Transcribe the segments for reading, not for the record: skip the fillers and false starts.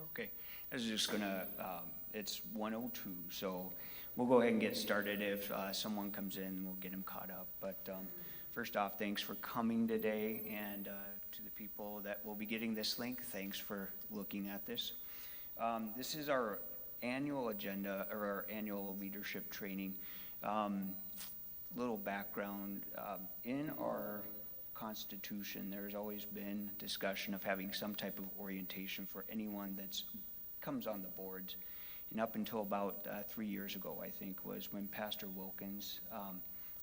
Okay. I was just gonna, it's 1:02, so we'll go ahead and get started. If someone comes in, we'll get them caught up. But first off, thanks for coming today, and to the people that will be getting this link, thanks for looking at this. This is our annual agenda, or our annual leadership training. Little background, in our Constitution, there's always been discussion of having some type of orientation for anyone that's comes on the boards. And up until about 3 years ago, I think, was when Pastor Wilkins, I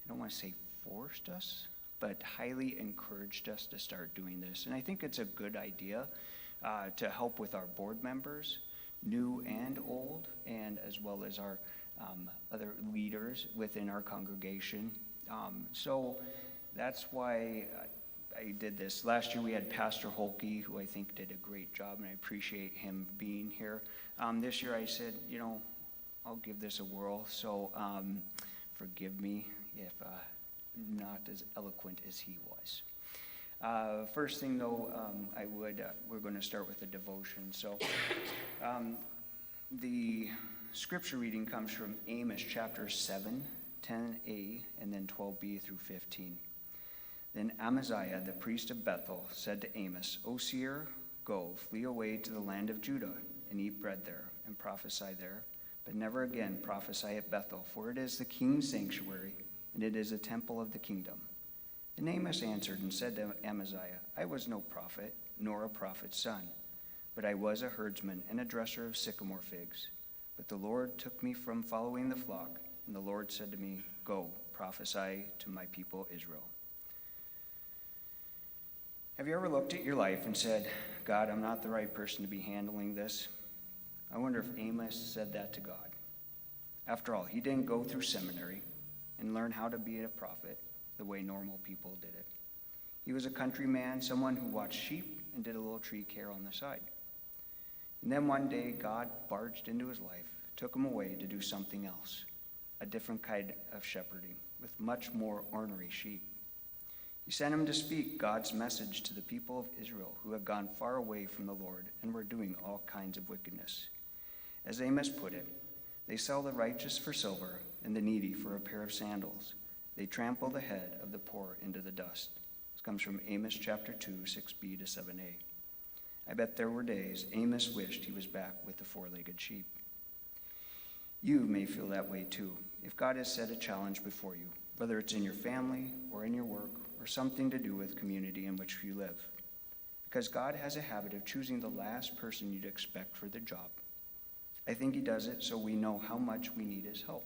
don't want to say forced us, but highly encouraged us to start doing this. And I think it's a good idea to help with our board members, new and old, and as well as our other leaders within our congregation. So that's why I did this. Last year we had Pastor Holke, who I think did a great job, and I appreciate him being here. This year I said, I'll give this a whirl, so forgive me if not as eloquent as he was. First thing though, we're going to start with a devotion. So the scripture reading comes from Amos chapter 7, 10a, and then 12b through 15. Then Amaziah, the priest of Bethel, said to Amos, O seer, go, flee away to the land of Judah, and eat bread there, and prophesy there. But never again prophesy at Bethel, for it is the king's sanctuary, and it is a temple of the kingdom. Then Amos answered and said to Amaziah, I was no prophet, nor a prophet's son, but I was a herdsman and a dresser of sycamore figs. But the Lord took me from following the flock, and the Lord said to me, Go, prophesy to my people Israel. Have you ever looked at your life and said, God, I'm not the right person to be handling this? I wonder if Amos said that to God. After all, he didn't go through seminary and learn how to be a prophet the way normal people did it. He was a country man, someone who watched sheep and did a little tree care on the side. And then one day, God barged into his life, took him away to do something else, a different kind of shepherding with much more ornery sheep. He sent him to speak God's message to the people of Israel who had gone far away from the Lord and were doing all kinds of wickedness. As Amos put it, they sell the righteous for silver and the needy for a pair of sandals. They trample the head of the poor into the dust. This comes from Amos chapter 2, 6b to 7a. I bet there were days Amos wished he was back with the four-legged sheep. You may feel that way too, if God has set a challenge before you, whether it's in your family or in your work or something to do with community in which you live. Because God has a habit of choosing the last person you'd expect for the job. I think he does it so we know how much we need his help.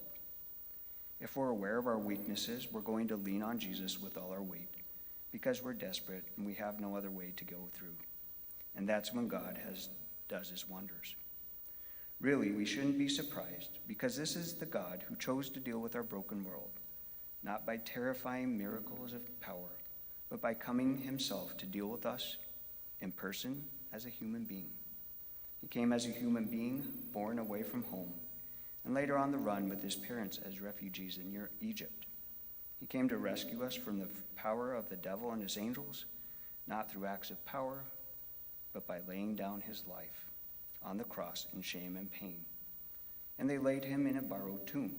If we're aware of our weaknesses, we're going to lean on Jesus with all our weight, because we're desperate and we have no other way to go through. And that's when God does his wonders. Really, we shouldn't be surprised, because this is the God who chose to deal with our broken world, not by terrifying miracles of power, but by coming himself to deal with us in person as a human being. He came as a human being, born away from home, and later on the run with his parents as refugees in Egypt. He came to rescue us from the power of the devil and his angels, not through acts of power, but by laying down his life on the cross in shame and pain. And they laid him in a borrowed tomb.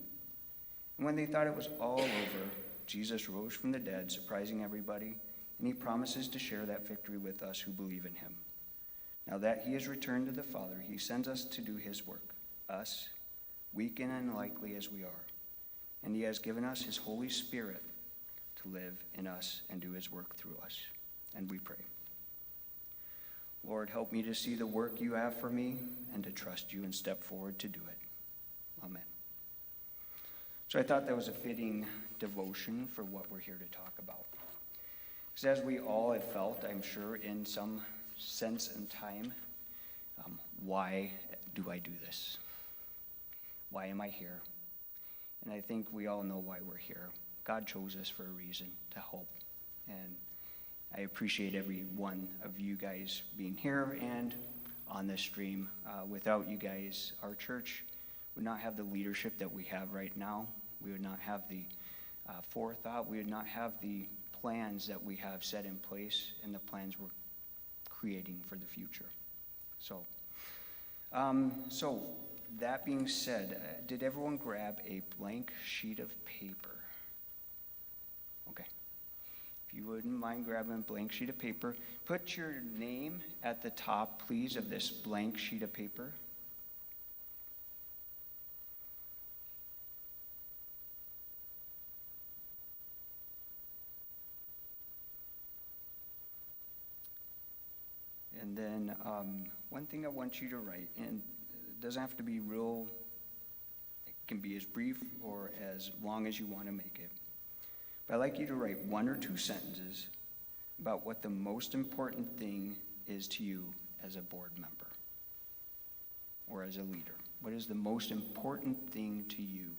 And when they thought it was all over, Jesus rose from the dead, surprising everybody, and he promises to share that victory with us who believe in him. Now that he has returned to the Father, he sends us to do his work, us, weak and unlikely as we are. And he has given us his Holy Spirit to live in us and do his work through us. And we pray. Lord, help me to see the work you have for me and to trust you and step forward to do it. Amen. So I thought that was a fitting devotion for what we're here to talk about. Because as we all have felt, I'm sure, in some sense and time, why do I do this? Why am I here? And I think we all know why we're here. God chose us for a reason, to help. And I appreciate every one of you guys being here and on this stream. Without you guys, our church would not have the leadership that we have right now. We would not have the forethought. We would not have the plans that we have set in place and the plans we're creating for the future. So So, that being said, did everyone grab a blank sheet of paper? Okay. If you wouldn't mind grabbing a blank sheet of paper, put your name at the top, please, of this blank sheet of paper. And then one thing I want you to write, and it doesn't have to be real, it can be as brief or as long as you want to make it. But I'd like you to write 1 or 2 sentences about what the most important thing is to you as a board member or as a leader. What is the most important thing to you?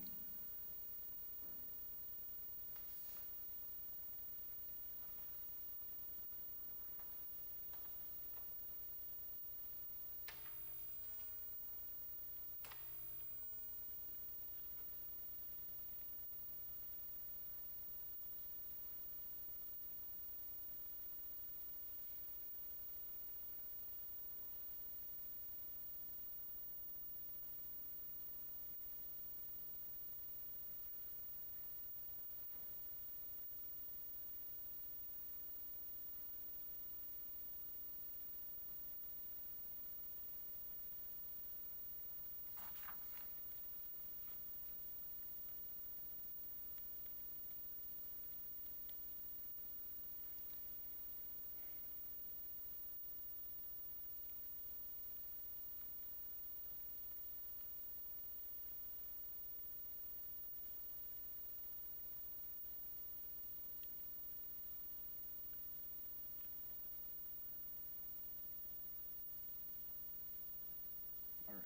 All right.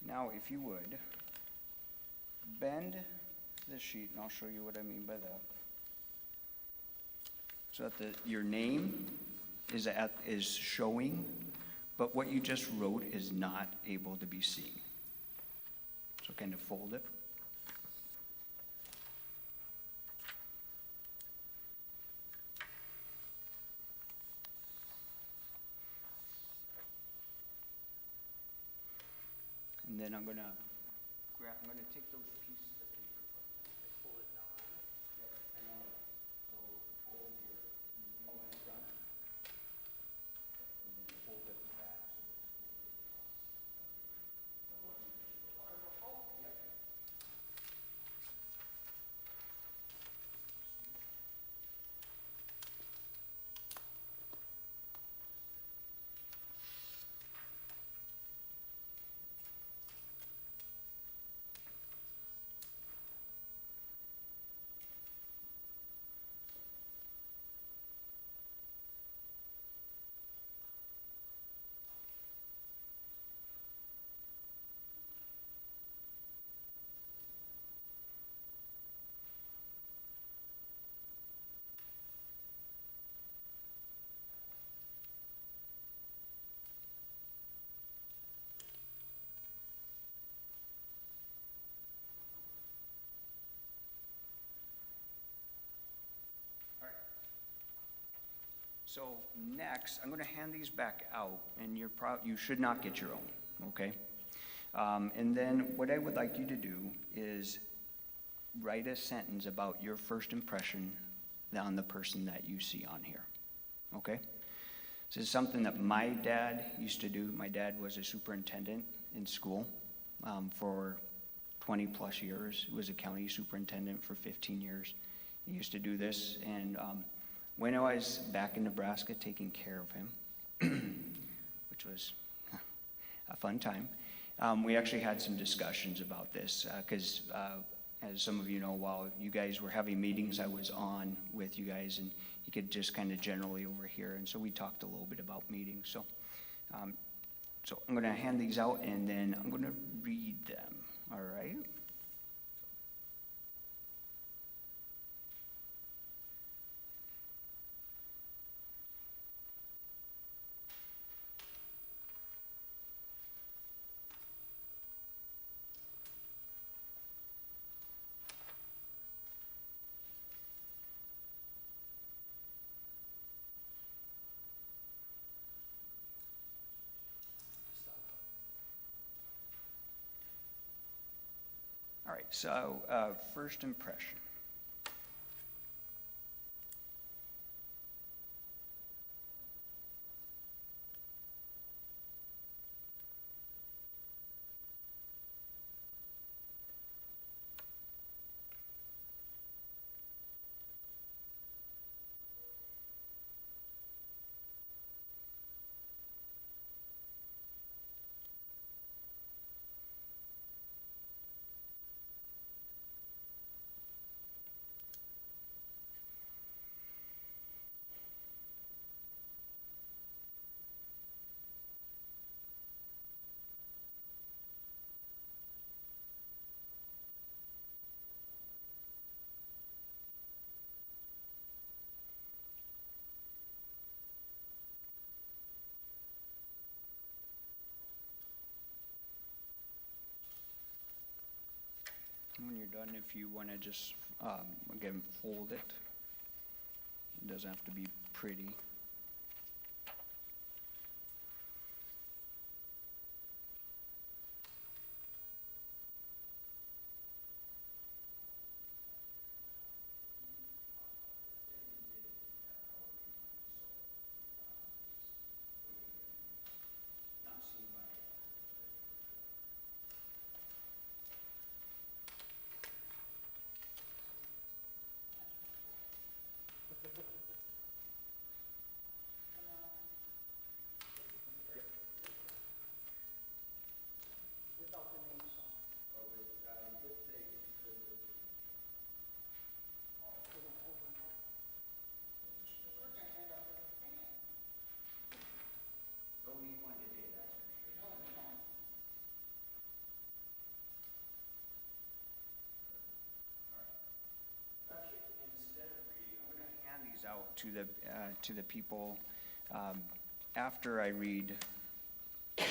Now, if you would, bend the sheet, and I'll show you what I mean by that. So that your name is showing, but what you just wrote is not able to be seen. So kind of fold it. And then I'm gonna take those pieces of paper. Pull it down. Yeah, and so fold your in front. And then fold it back so it's So next, I'm going to hand these back out, and you should not get your own, okay? And then what I would like you to do is write a sentence about your first impression on the person that you see on here, okay? This is something that my dad used to do. My dad was a superintendent in school for 20 plus years. He was a county superintendent for 15 years. He used to do this, and when I was back in Nebraska taking care of him, which was a fun time, we actually had some discussions about this because, as some of you know, while you guys were having meetings, I was on with you guys, and he could just kind of generally overhear, and so we talked a little bit about meetings. So, so I'm going to hand these out, and then I'm going to read them, all right? All right, so first impression. When you're done, if you want to just, again, fold it. It doesn't have to be pretty. Out to the people after I read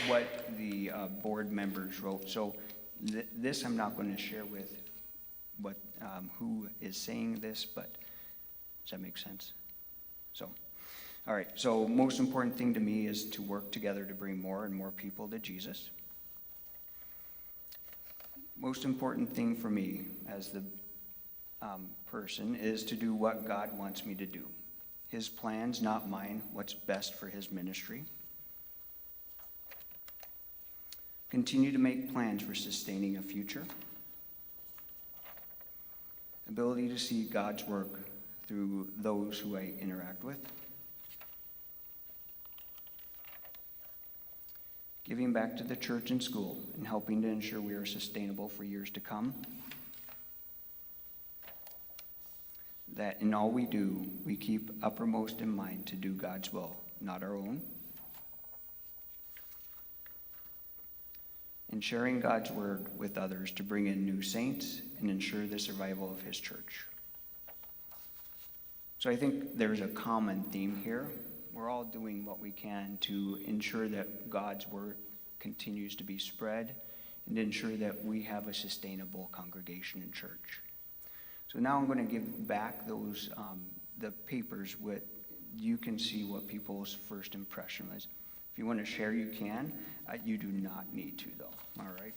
what the board members wrote. So this I'm not going to share with what who is saying this, but does that make sense? So, all right. So most important thing to me is to work together to bring more and more people to Jesus. Most important thing for me as the person is to do what God wants me to do. His plans, not mine, what's best for his ministry. Continue to make plans for sustaining a future. Ability to see God's work through those who I interact with. Giving back to the church and school and helping to ensure we are sustainable for years to come. That in all we do, we keep uppermost in mind to do God's will, not our own. And sharing God's word with others to bring in new saints and ensure the survival of his church. So I think there's a common theme here. We're all doing what we can to ensure that God's word continues to be spread and ensure that we have a sustainable congregation in church. So now I'm going to give back those, the papers with, you can see what people's first impression was. If you want to share, you can. You do not need to, though. All right?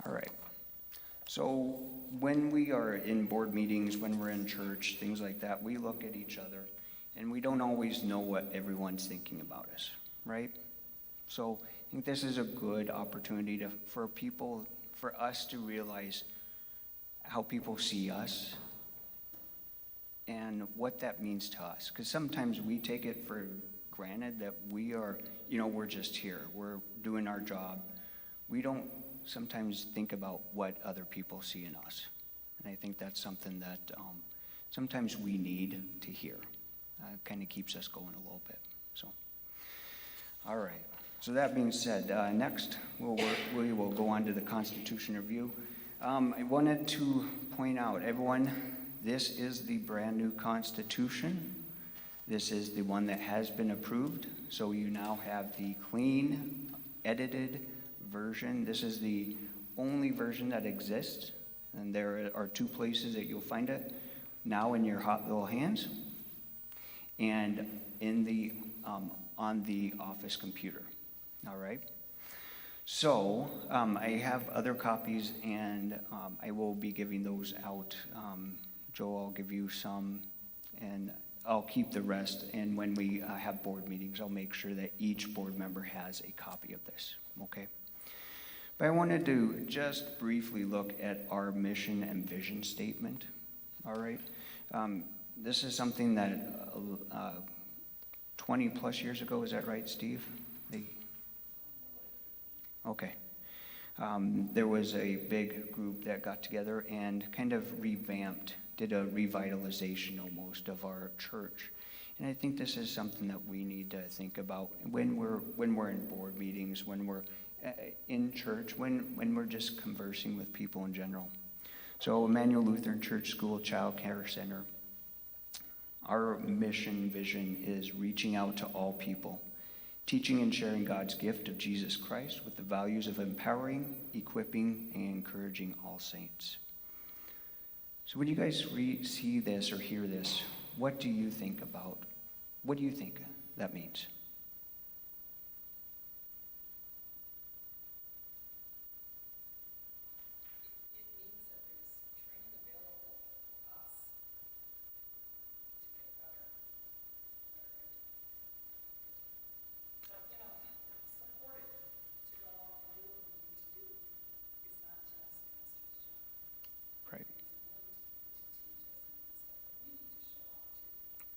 All right. So when we are in board meetings, when we're in church, things like that, we look at each other and we don't always know what everyone's thinking about us, right? So I think this is a good opportunity for us to realize how people see us and what that means to us. Because sometimes we take it for granted that we are, we're just here. We're doing our job. We don't sometimes think about what other people see in us. And I think that's something that sometimes we need to hear. kind of keeps us going a little bit. So, all right. So that being said, next we will go on to the Constitution review. I wanted to point out, everyone, this is the brand new Constitution. This is the one that has been approved. So you now have the clean, edited version. This is the only version that exists. And there are 2 places that you'll find it now in your hot little hands and in the on the office computer. All right. So I have other copies, and I will be giving those out. Joe, I'll give you some, and I'll keep the rest. And when we have board meetings, I'll make sure that each board member has a copy of this. Okay. But I wanted to just briefly look at our mission and vision statement. All right. This is something that 20 plus years ago, is that right, Steve? Okay. There was a big group that got together and kind of did a revitalization almost of our church. And I think this is something that we need to think about when we're in board meetings, when we're in church, when we're just conversing with people in general. So Immanuel Lutheran Church School Child Care Center, our mission vision is reaching out to all people, teaching and sharing God's gift of Jesus Christ with the values of empowering, equipping, and encouraging all saints. So when you guys see this or hear this, what do you think that means?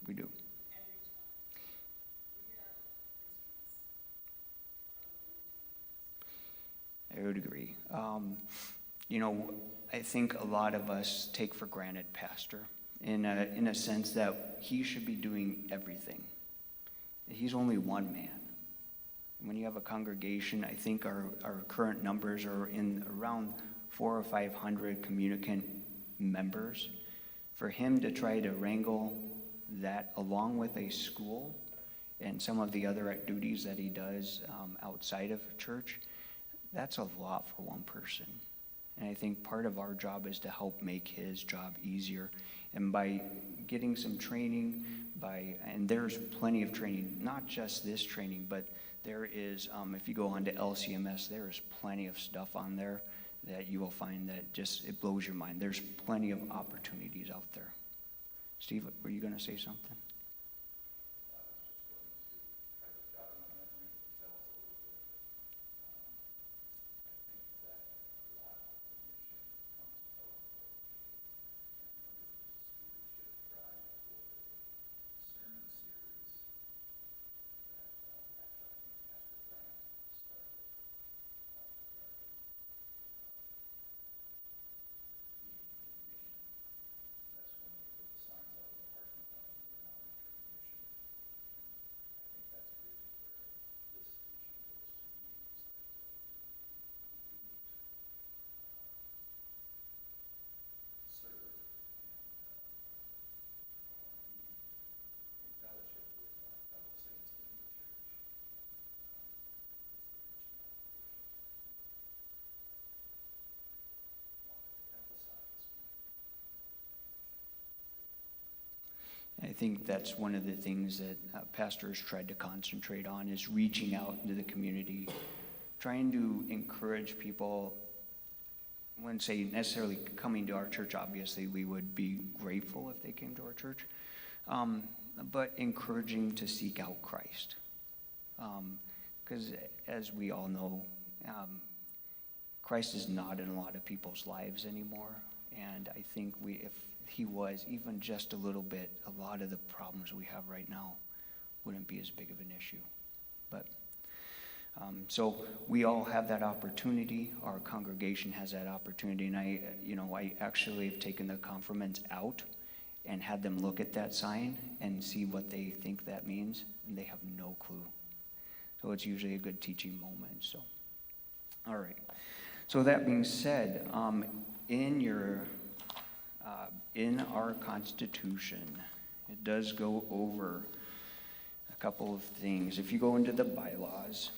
We do. I would agree. I think a lot of us take for granted pastor in a sense that he should be doing everything. He's only one man. When you have a congregation, I think our current numbers are in around 400 or 500 communicant members. For him to try to wrangle that along with a school and some of the other duties that he does outside of church, that's a lot for one person. And I think part of our job is to help make his job easier. And by getting some training, and there's plenty of training, not just this training, but there is, if you go on to LCMS, there is plenty of stuff on there that you will find that it blows your mind. There's plenty of opportunities out there. Steve, were you going to say something? I think that's one of the things that pastors tried to concentrate on, is reaching out into the community, trying to encourage people. I wouldn't say necessarily coming to our church. Obviously, we would be grateful if they came to our church, but encouraging to seek out Christ. Because as we all know, Christ is not in a lot of people's lives anymore. And I think if he was even just a little bit, a lot of the problems we have right now wouldn't be as big of an issue. But so we all have that opportunity. Our congregation has that opportunity, and I actually have taken the confirmants out and had them look at that sign and see what they think that means, and they have no clue. So it's usually a good teaching moment. So, all right. So that being said, in our Constitution, it does go over a couple of things. If you go into the bylaws,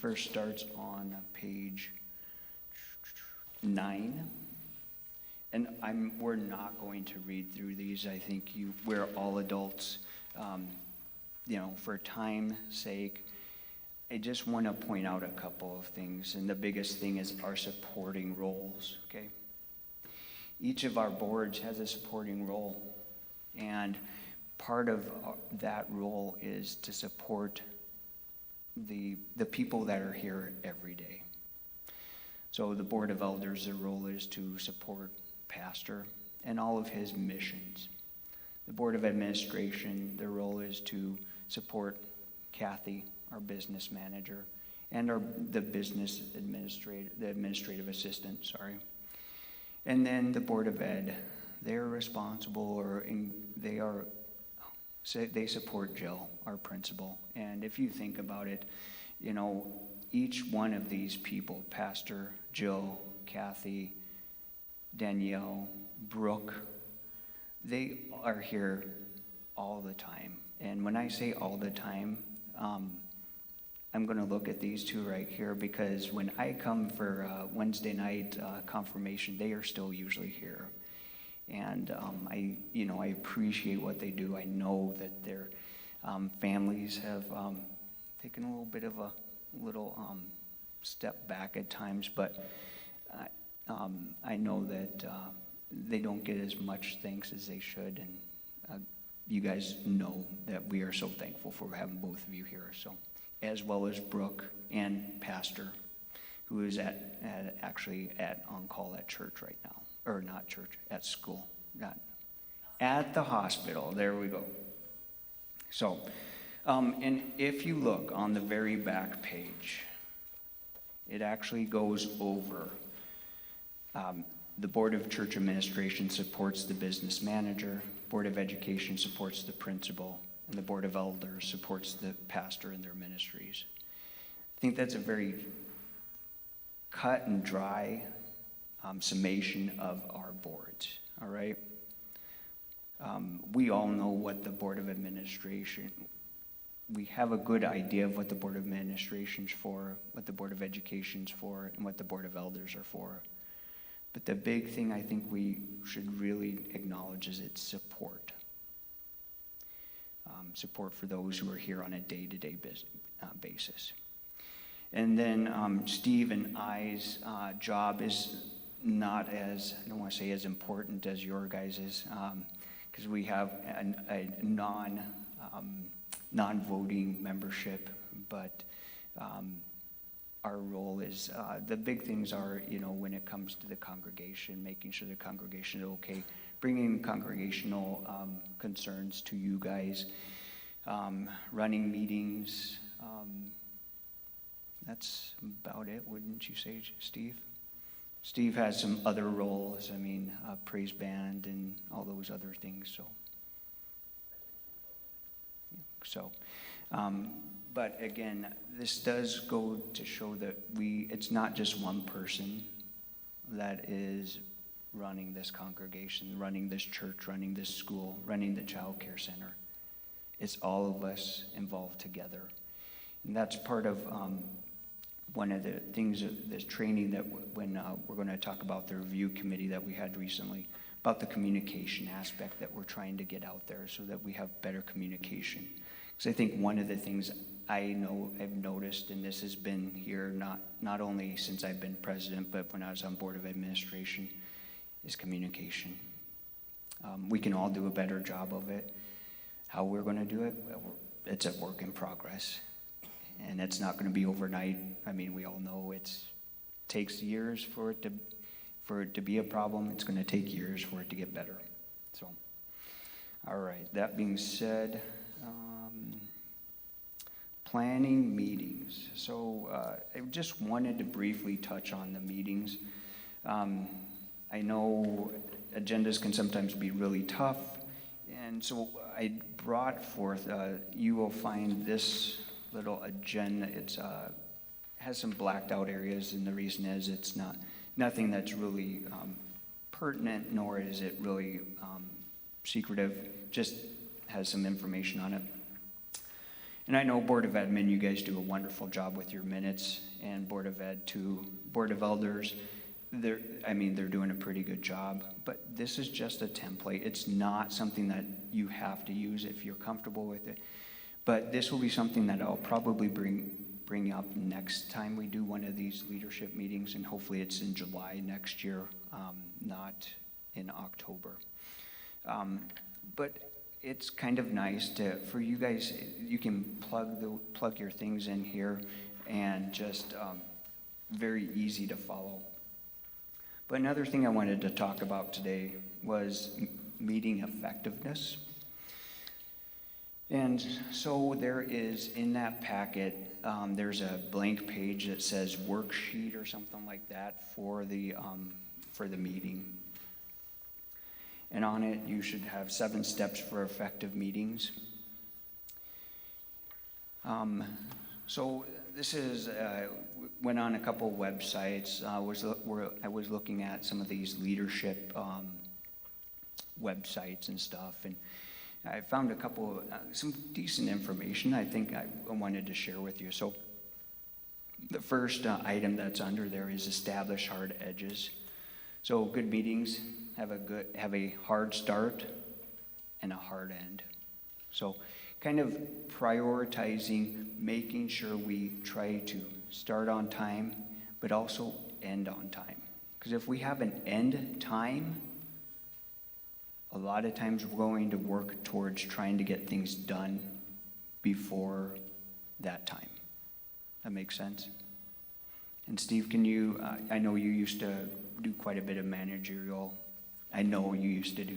first starts on page 9. And we're not going to read through these. I think we're all adults. For time's sake, I just want to point out a couple of things. And the biggest thing is our supporting roles, okay? Each of our boards has a supporting role. And part of that role is to support the people that are here every day. So the Board of Elders, their role is to support pastor and all of his missions. The Board of Administration, their role is to support Kathy, our business manager, and the administrative assistant, And then the Board of Ed, they're responsible, they support Jill, our principal. And if you think about it, each one of these people, Pastor, Jill, Kathy, Danielle, Brooke, they are here all the time. And when I say all the time, I'm going to look at these two right here, because when I come for Wednesday night confirmation, they are still usually here. And I appreciate what they do. I know that their families have taken a little bit of a step back at times, but I know that they don't get as much thanks as they should, and you guys know that we are so thankful for having both of you here. So, as well as Brooke and Pastor, who is actually on call at church right now, or not church, at school, not at the hospital. There we go. So, and if you look on the very back page, it actually goes over. The Board of Church Administration supports the business manager, Board of Education supports the principal, and the Board of Elders supports the pastor and their ministries. I think that's a very cut and dry summation of our boards, all right? We all know what the Board of Administration, we have a good idea of what the Board of Administration's for, what the Board of Education's for, and what the Board of Elders are for. But the big thing I think we should really acknowledge is its support. Support for those who are here on a day-to-day basis. And then Steve and I's job is not as, I don't want to say as important as your guys's, because we have a non-voting membership, but our role is, the big things are, when it comes to the congregation, making sure the congregation is okay, bringing congregational concerns to you guys, running meetings. That's about it, wouldn't you say, Steve? Steve has some other roles, praise band and all those other things, but again, this does go to show that it's not just one person that is running this congregation, running this church, running this school, running the child care center. It's all of us involved together. And that's part of one of the things, this training that when we're going to talk about the review committee that we had recently, about the communication aspect that we're trying to get out there so that we have better communication. Because I think one of the things I've noticed, and this has been here not only since I've been president, but when I was on Board of Administration, is communication. We can all do a better job of it. How we're going to do it, it's a work in progress. And it's not going to be overnight. We all know it takes years for it to be a problem. It's going to take years for it to get better. So, all right, that being said, planning meetings. So I just wanted to briefly touch on the meetings. I know agendas can sometimes be really tough. And so I brought forth, you will find this little agenda. It's has some blacked out areas, and the reason is it's nothing that's really pertinent, nor is it really secretive, just has some information on it. And I know Board of Admin, you guys do a wonderful job with your minutes, and Board of Ed too, Board of Elders, they're doing a pretty good job, but this is just a template. It's not something that you have to use if you're comfortable with it. But this will be something that I'll probably bring up next time we do one of these leadership meetings, and hopefully it's in July next year, not in October. But it's kind of nice for you guys, you can plug your things in here, and just very easy to follow. But another thing I wanted to talk about today was meeting effectiveness. And so there is, in that packet, there's a blank page that says worksheet or something like that for the meeting. And on it, you should have 7 steps for effective meetings. So this is, went on a couple websites. I was looking at some of these leadership websites and stuff, and I found a couple, some decent information I think I wanted to share with you. So the first item that's under there is establish hard edges. So good meetings have a hard start and a hard end. So kind of prioritizing, making sure we try to start on time, but also end on time. Because if we have an end time, a lot of times we're going to work towards trying to get things done before that time. That makes sense? And Steve, can you, I know you used to do quite a bit of managerial. I know you used to do.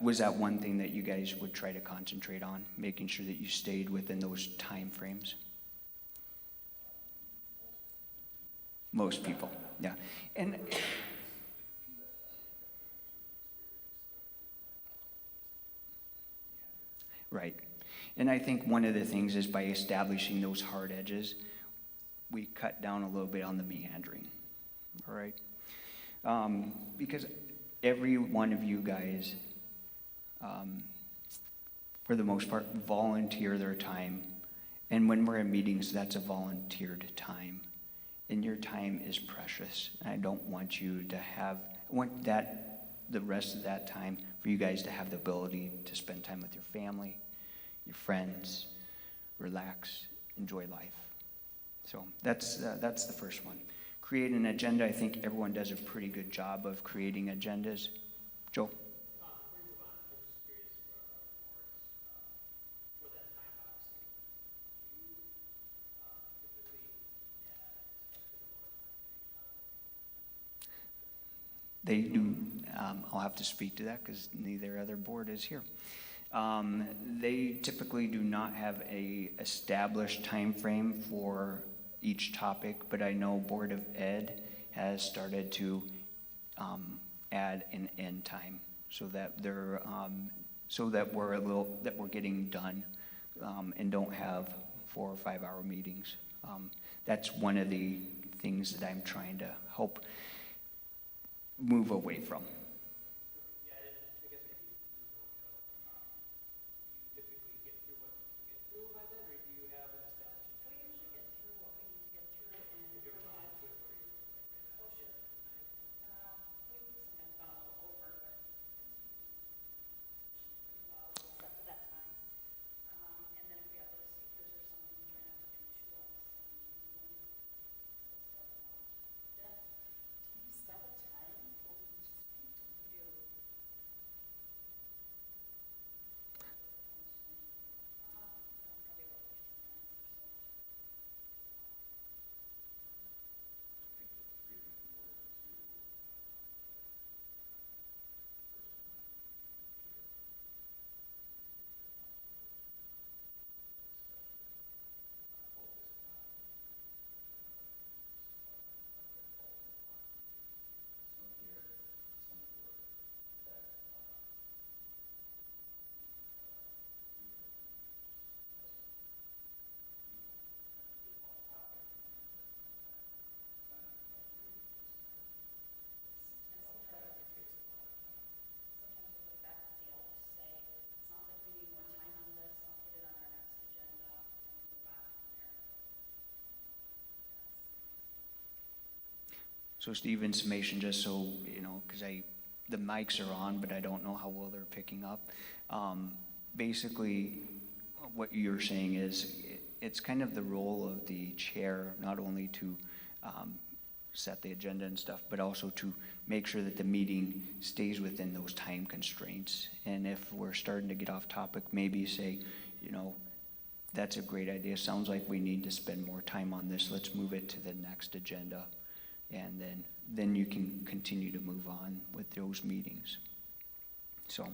Was that one thing that you guys would try to concentrate on, making sure that you stayed within those time frames? Most people, yeah. And right. And I think one of the things is by establishing those hard edges, we cut down a little bit on the meandering, all right? Because every one of you guys, for the most part, volunteer their time. And when we're in meetings, that's a volunteered time. And your time is precious. And I don't want you to have, I want the rest of that time for you guys to have the ability to spend time with your family, your friends, relax, enjoy life. So that's the first one. Create an agenda. I think everyone does a pretty good job of creating agendas. Joe? They do. I'll have to speak to that because neither other board is here. They typically do not have a established time frame for each topic, but I know Board of Ed has started to add an end time so that we're getting done and don't have 4 or 5 hour meetings. That's one of the things that I'm trying to help move away from. Yeah, I guess maybe do you typically get through what you get through by then, or do you have an established agenda? We usually get through what we need to get through, and If you're running to it where you're like right now. oh sure, we've sometimes gone a little over, but pretty well set to that time. And then if we have other speakers or something, we try not to do 2 of us. Do you set a time for each speaker? So Steve, in summation, just so, you know, because the mics are on, but I don't know how well they're picking up. Basically, what you're saying is it's kind of the role of the chair, not only to set the agenda and stuff, but also to make sure that the meeting stays within those time constraints. And if we're starting to get off topic, maybe say, you know, that's a great idea. Sounds like we need to spend more time on this. Let's move it to the next agenda. And then you can continue to move on with those meetings. So,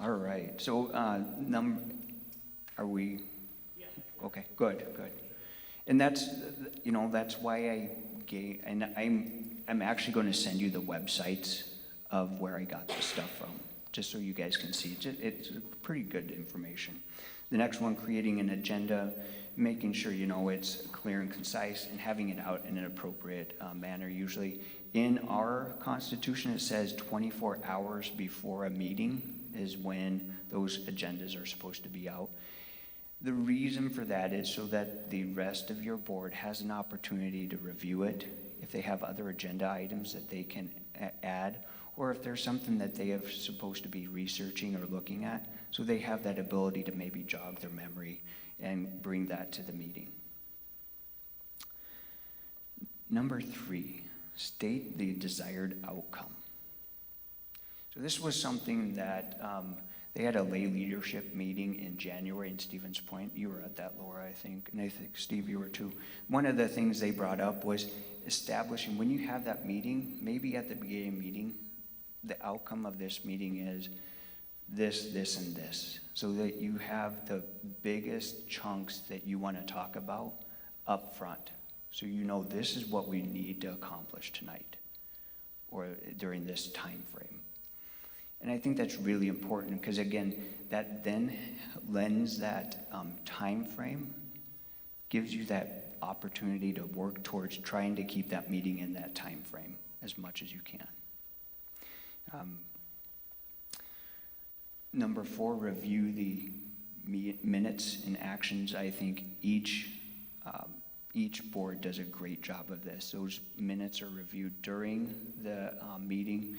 all right. So, are we? Yeah. Okay, good. And that's, you know, that's why I gave, and I'm actually going to send you the websites of where I got this stuff from, just so you guys can see. It's pretty good information. The next one, creating an agenda, making sure, you know, it's clear and concise, and having it out in an appropriate manner. Usually in our Constitution, it says 24 hours before a meeting is when those agendas are supposed to be out. The reason for that is so that the rest of your board has an opportunity to review it, if they have other agenda items that they can add, or if there's something that they are supposed to be researching or looking at, so they have that ability to maybe jog their memory and bring that to the meeting. Number 3, state the desired outcome. So this was something that they had a lay leadership meeting in January in Stevens Point. You were at that, Laura, I think, and I think, Steve, you were too. One of the things they brought up was establishing, when you have that meeting, maybe at the beginning meeting, the outcome of this meeting is this, this, and this, so that you have the biggest chunks that you want to talk about up front. So you know this is what we need to accomplish tonight or during this time frame. And I think that's really important because, again, that then lends that time frame, gives you that opportunity to work towards trying to keep that meeting in that time frame as much as you can. Number 4, review the minutes and actions. I think each board does a great job of this. Those minutes are reviewed during the meeting.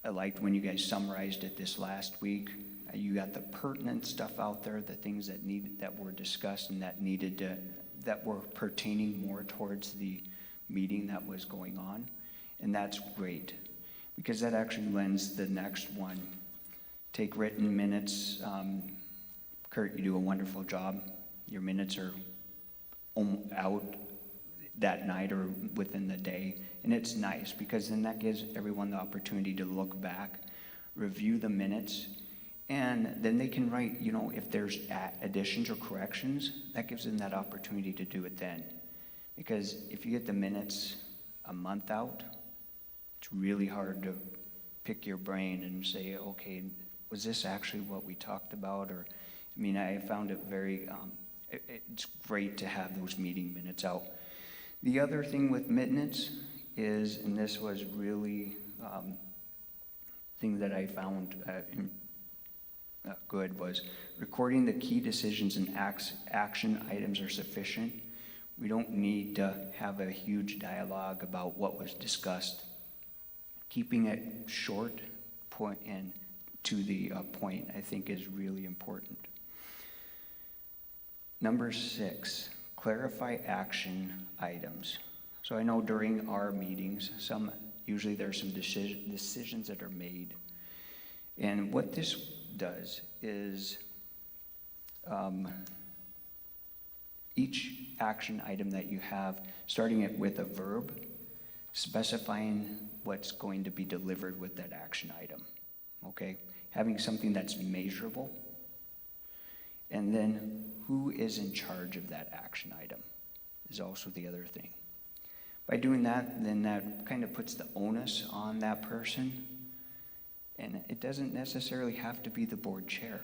I liked when you guys summarized it this last week. You got the pertinent stuff out there, the things that were discussed and that were pertaining more towards the meeting that was going on. And that's great because that actually lends the next one. Take written minutes. Kurt, you do a wonderful job. Your minutes are out that night or within the day. And it's nice because then that gives everyone the opportunity to look back, review the minutes, and then they can write, you know, if there's additions or corrections, that gives them that opportunity to do it then. Because if you get the minutes a month out, it's really hard to pick your brain and say, okay, was this actually what we talked about? Or, I mean, I found it very, it's great to have those meeting minutes out. The other thing with minutes is, and this was really thing that I found good, was recording the key decisions and action items are sufficient. We don't need to have a huge dialogue about what was discussed. Keeping it short, point, and to the point, I think is really important. Number 6, clarify action items. So I know during our meetings, usually there's some decisions that are made. And what this does is each action item that you have, starting it with a verb, specifying what's going to be delivered with that action item, okay? Having something that's measurable, and then who is in charge of that action item is also the other thing. By doing that, then that kind of puts the onus on that person, and it doesn't necessarily have to be the board chair,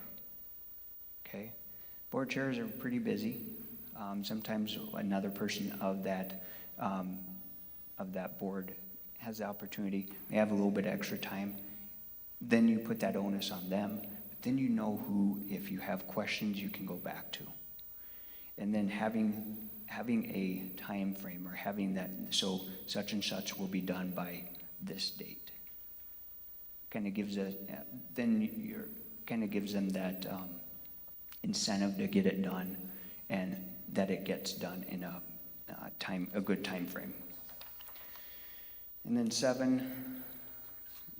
okay? Board chairs are pretty busy. Sometimes another person of that board has the opportunity, may have a little bit extra time. Then you put that onus on them, but then you know who, if you have questions, you can go back to. And then having having a time frame, or having that, so such and such will be done by this date. Kind of gives them that incentive to get it done, and that it gets done in a good time frame. And then 7,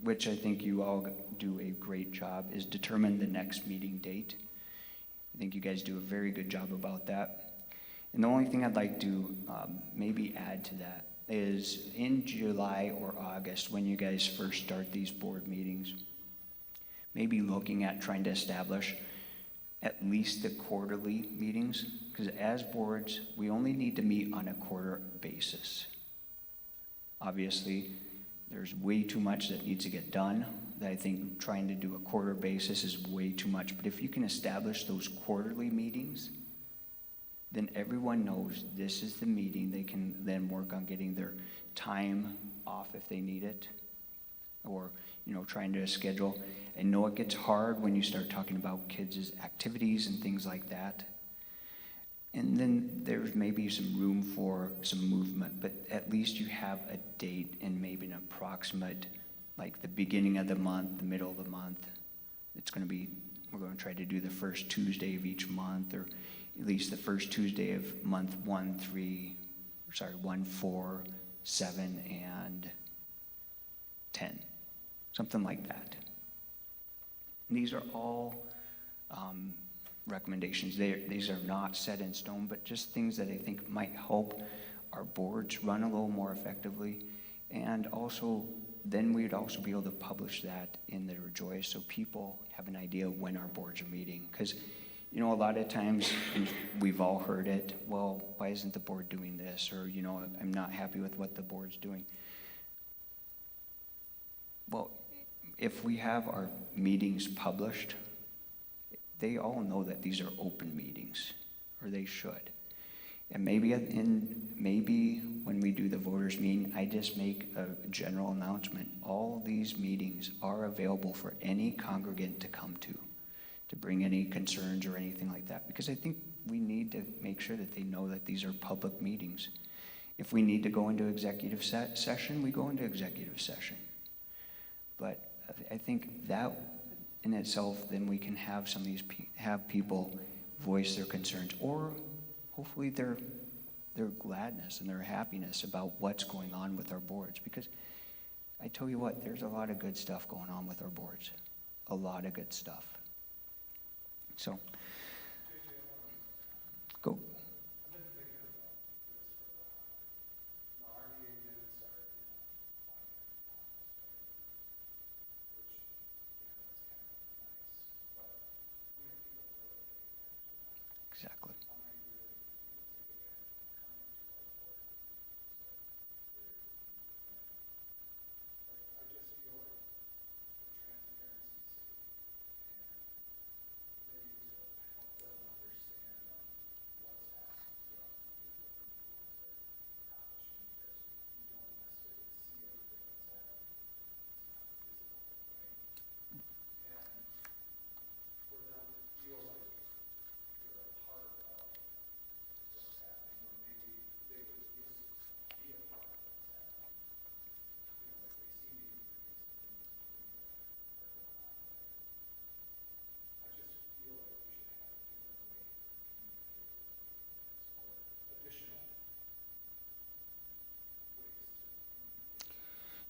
which I think you all do a great job, is determine the next meeting date. I think you guys do a very good job about that. And the only thing I'd like to maybe add to that is in July or August, when you guys first start these board meetings, maybe looking at trying to establish at least the quarterly meetings, because as boards, we only need to meet on a quarter basis. Obviously, there's way too much that needs to get done, that I think trying to do a quarter basis is way too much. But if you can establish those quarterly meetings, then everyone knows this is the meeting. They can then work on getting their time off if they need it, or trying to schedule. I know it gets hard when you start talking about kids' activities and things like that. And then there's maybe some room for some movement, but at least you have a date and maybe an approximate, like the beginning of the month, the middle of the month. We're going to try to do the first Tuesday of each month, or at least the first Tuesday of month 1, 4, 7, and 10. Something like that. And these are all recommendations. These are not set in stone, but just things that I think might help our boards run a little more effectively. And also, then we'd also be able to publish that in the Rejoice so people have an idea of when our boards are meeting. Because, a lot of times, and we've all heard it, well, why isn't the board doing this? Or, I'm not happy with what the board's doing. Well, if we have our meetings published, they all know that these are open meetings, or they should. And maybe when we do the voters meeting, I just make a general announcement. All these meetings are available for any congregant to come to bring any concerns or anything like that. Because I think we need to make sure that they know that these are public meetings. If we need to go into executive session, we go into executive session. But I think that in itself, then we can have some of these have people voice their concerns, or hopefully their gladness and their happiness about what's going on with our boards. Because I tell you what, there's a lot of good stuff going on with our boards. A lot of good stuff. So, go. Exactly.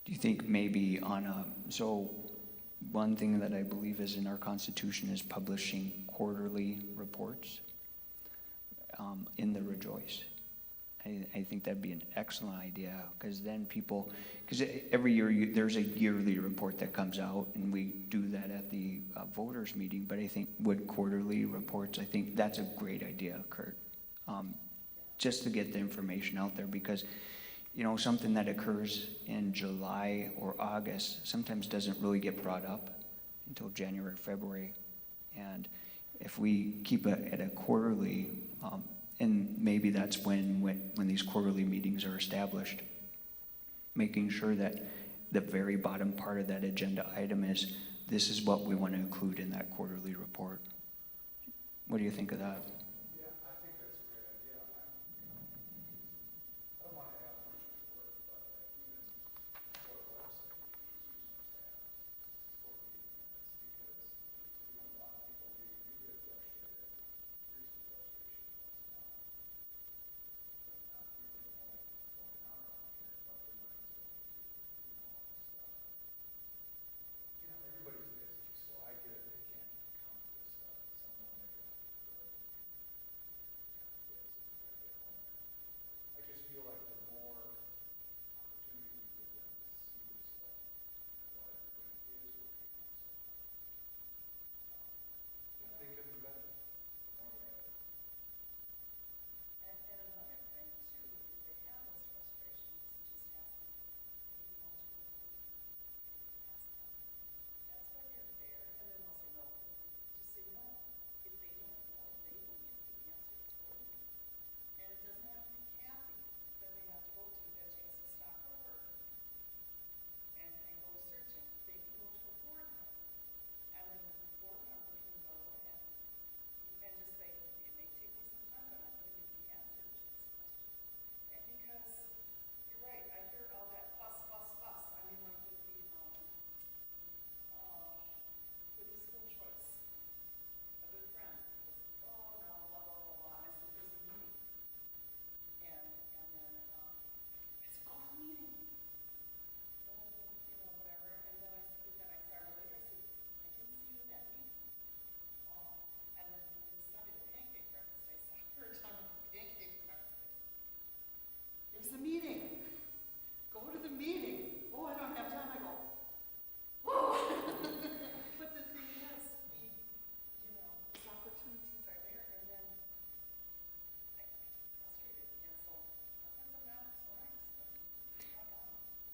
Do you think maybe so one thing that I believe is in our Constitution is publishing quarterly reports in the Rejoice. I think that'd be an excellent idea, because then because every year there's a yearly report that comes out, and we do that at the voters meeting, but I think with quarterly reports, I think that's a great idea, Kurt, just to get the information out there, because something that occurs in July or August sometimes doesn't really get brought up until January, February. And if we keep it at a quarterly, and maybe that's when these quarterly meetings are established, making sure that the very bottom part of that agenda item is, this is what we want to include in that quarterly report. What do you think of that? Yeah, I think that's a great idea.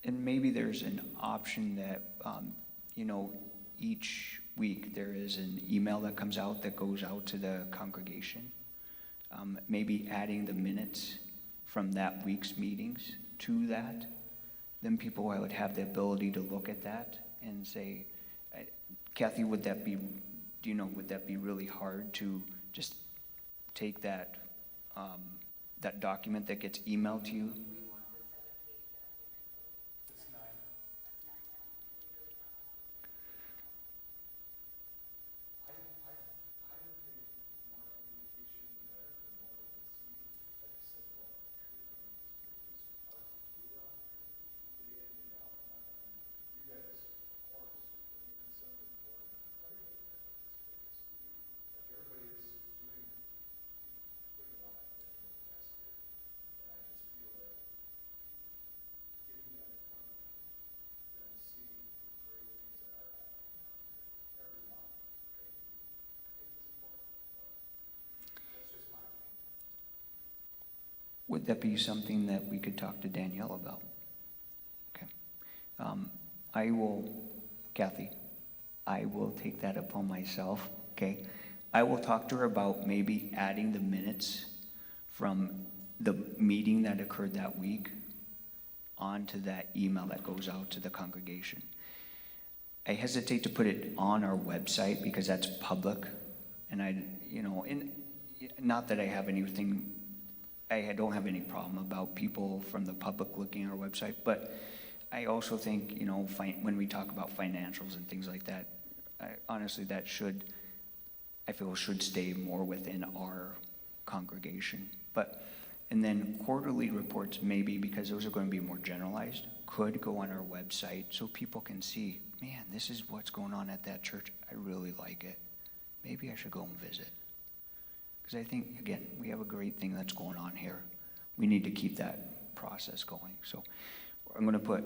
And maybe there's an option that, each week there is an email that comes out that goes out to the congregation. Maybe adding the minutes from that week's meetings to that. Then people would have the ability to look at that and say, Kathy, would that be really hard to just take that, that document that gets emailed to you? Would that be something that we could talk to Danielle about? Okay. Kathy, I will take that upon myself, okay? I will talk to her about maybe adding the minutes from the meeting that occurred that week onto that email that goes out to the congregation. I hesitate to put it on our website because that's public, and not that I have anything, I don't have any problem about people from the public looking at our website, but I also think, when we talk about financials and things like that, honestly, I feel should stay more within our congregation. And then quarterly reports, maybe because those are going to be more generalized, could go on our website so people can see, man, this is what's going on at that church. I really like it. Maybe I should go and visit. Because I think, again, we have a great thing that's going on here. We need to keep that process going. So I'm going to put,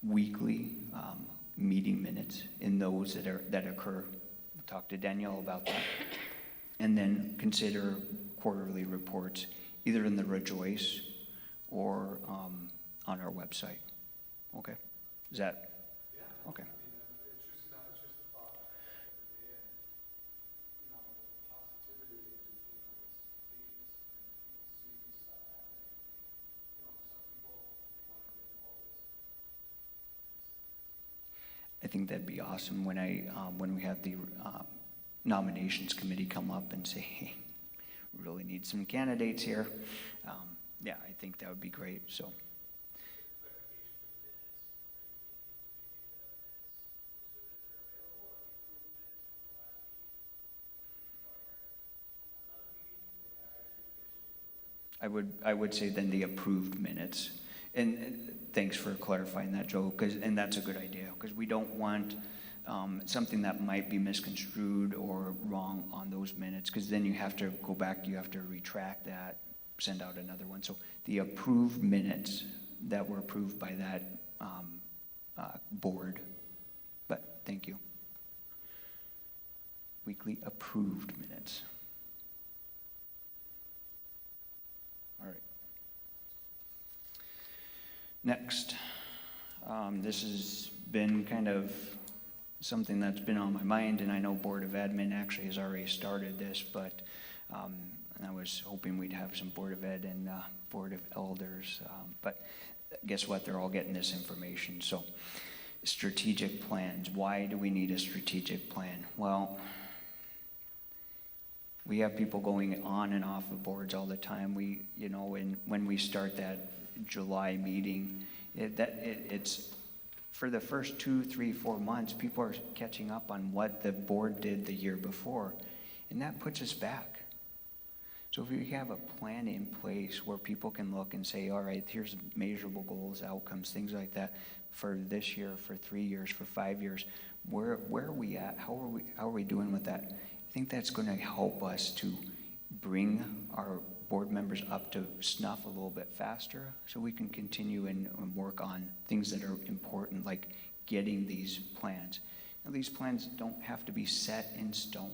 weekly meeting minutes in those that occur. We'll talk to Danielle about that. And then consider quarterly reports, either in the Rejoice or on our website. Okay? Is that? Yeah. Okay. I think that'd be awesome when we have the nominations committee come up and say, hey, we really need some candidates here. Yeah, I think that would be great. So. I would say then the approved minutes. And thanks for clarifying that, Joe, and that's a good idea, because we don't want something that might be misconstrued or wrong on those minutes, because then you have to go back, you have to retract that, send out another one. So the approved minutes that were approved by that board. But thank you. Weekly approved minutes. All right. Next, this has been kind of something that's been on my mind, and I know Board of Admin actually has already started this, but I was hoping we'd have some Board of Ed and Board of Elders, but guess what? They're all getting this information. So, strategic plans. Why do we need a strategic plan? Well, we have people going on and off of boards all the time. When we start that July meeting, it's for the first 2, 3, 4 months, people are catching up on what the board did the year before, and that puts us back. So if we have a plan in place where people can look and say, all right, here's measurable goals, outcomes, things like that for this year, for 3 years, for 5 years, where are we at? How are we doing with that? I think that's going to help us to bring our board members up to snuff a little bit faster, so we can continue and work on things that are important, like getting these plans. Now, these plans don't have to be set in stone,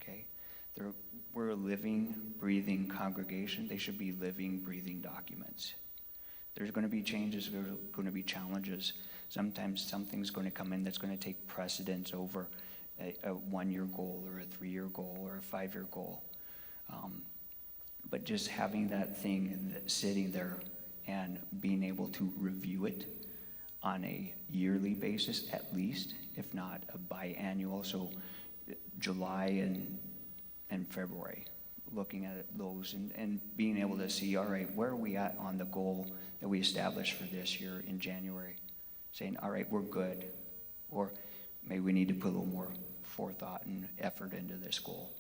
okay? We're a living, breathing congregation. They should be living, breathing documents. There's going to be changes, there's going to be challenges. Sometimes something's going to come in that's going to take precedence over a one-year goal or a three-year goal or a five-year goal. But just having that thing sitting there and being able to review it on a yearly basis at least, if not a biannual, so July and February, looking at those and being able to see, all right, where are we at on the goal that we established for this year in January? Saying, all right, we're good. Or maybe we need to put a little more forethought and effort into this goal.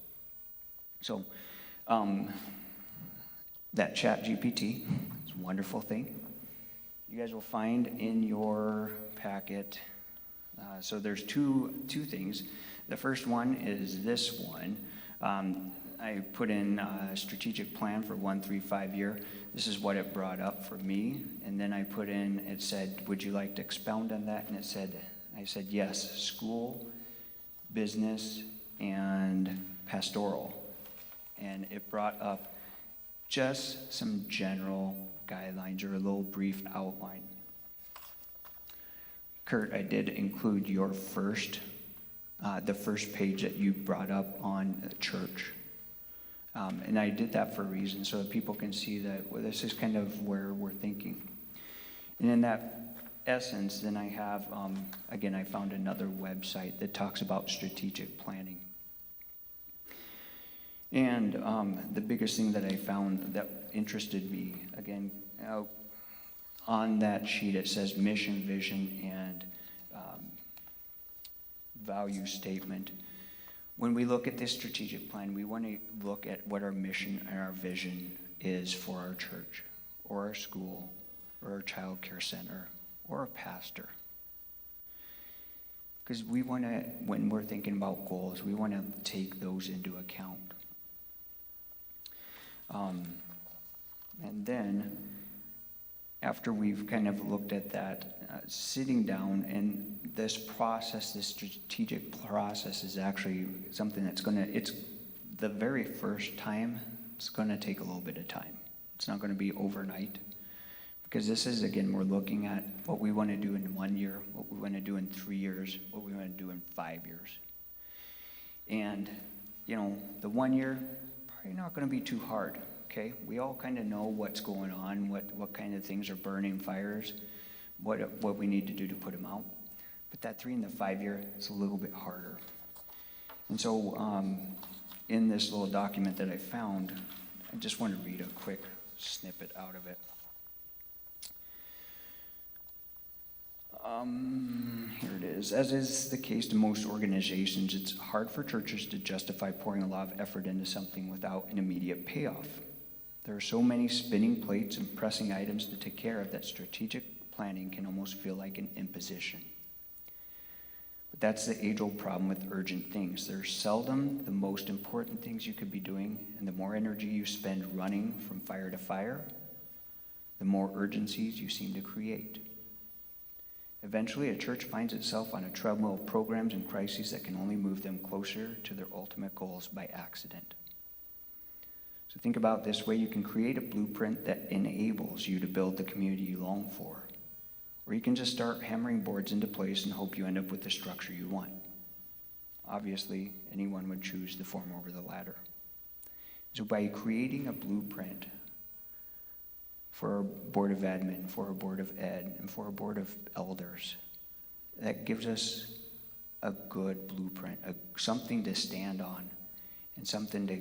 So that ChatGPT is a wonderful thing. You guys will find in your packet, so there's two things. The first one is this one. I put in a strategic plan for 1, 3, 5 year. This is what it brought up for me. And then I put in, it said, would you like to expound on that? And I said, yes, school, business, and pastoral. And it brought up just some general guidelines or a little brief outline. Kurt, I did include your the first page that you brought up on church. And I did that for a reason, so that people can see that this is kind of where we're thinking. And in that essence, then I have, again, I found another website that talks about strategic planning. And the biggest thing that I found that interested me, again, on that sheet it says mission, vision, and value statement. When we look at this strategic plan, we want to look at what our mission and our vision is for our church, or our school, or our child care center, or a pastor. Because we want to, when we're thinking about goals, we want to take those into account. And then, after we've kind of looked at that, sitting down, and this process, this strategic process is actually something that's it's the very first time, it's going to take a little bit of time. It's not going to be overnight. Because this is, again, we're looking at what we want to do in 1 year, what we want to do in 3 years, what we want to do in 5 years. And, the 1 year, probably not going to be too hard. Okay, we all kind of know what's going on, what kind of things are burning fires, what we need to do to put them out. But that 3 and the 5 year, it's a little bit harder. And so in this little document that I found, I just want to read a quick snippet out of it. Here it is. As is the case to most organizations, it's hard for churches to justify pouring a lot of effort into something without an immediate payoff. There are so many spinning plates and pressing items to take care of that strategic planning can almost feel like an imposition. But that's the age-old problem with urgent things. They're seldom the most important things you could be doing, and the more energy you spend running from fire to fire, the more urgencies you seem to create. Eventually, a church finds itself on a treadmill of programs and crises that can only move them closer to their ultimate goals by accident. So think about it this way. You can create a blueprint that enables you to build the community you long for. Or you can just start hammering boards into place and hope you end up with the structure you want. Obviously, anyone would choose the former over the latter. So by creating a blueprint for a board of admin, for a board of ed, and for a board of elders, that gives us a good blueprint, something to stand on, and something to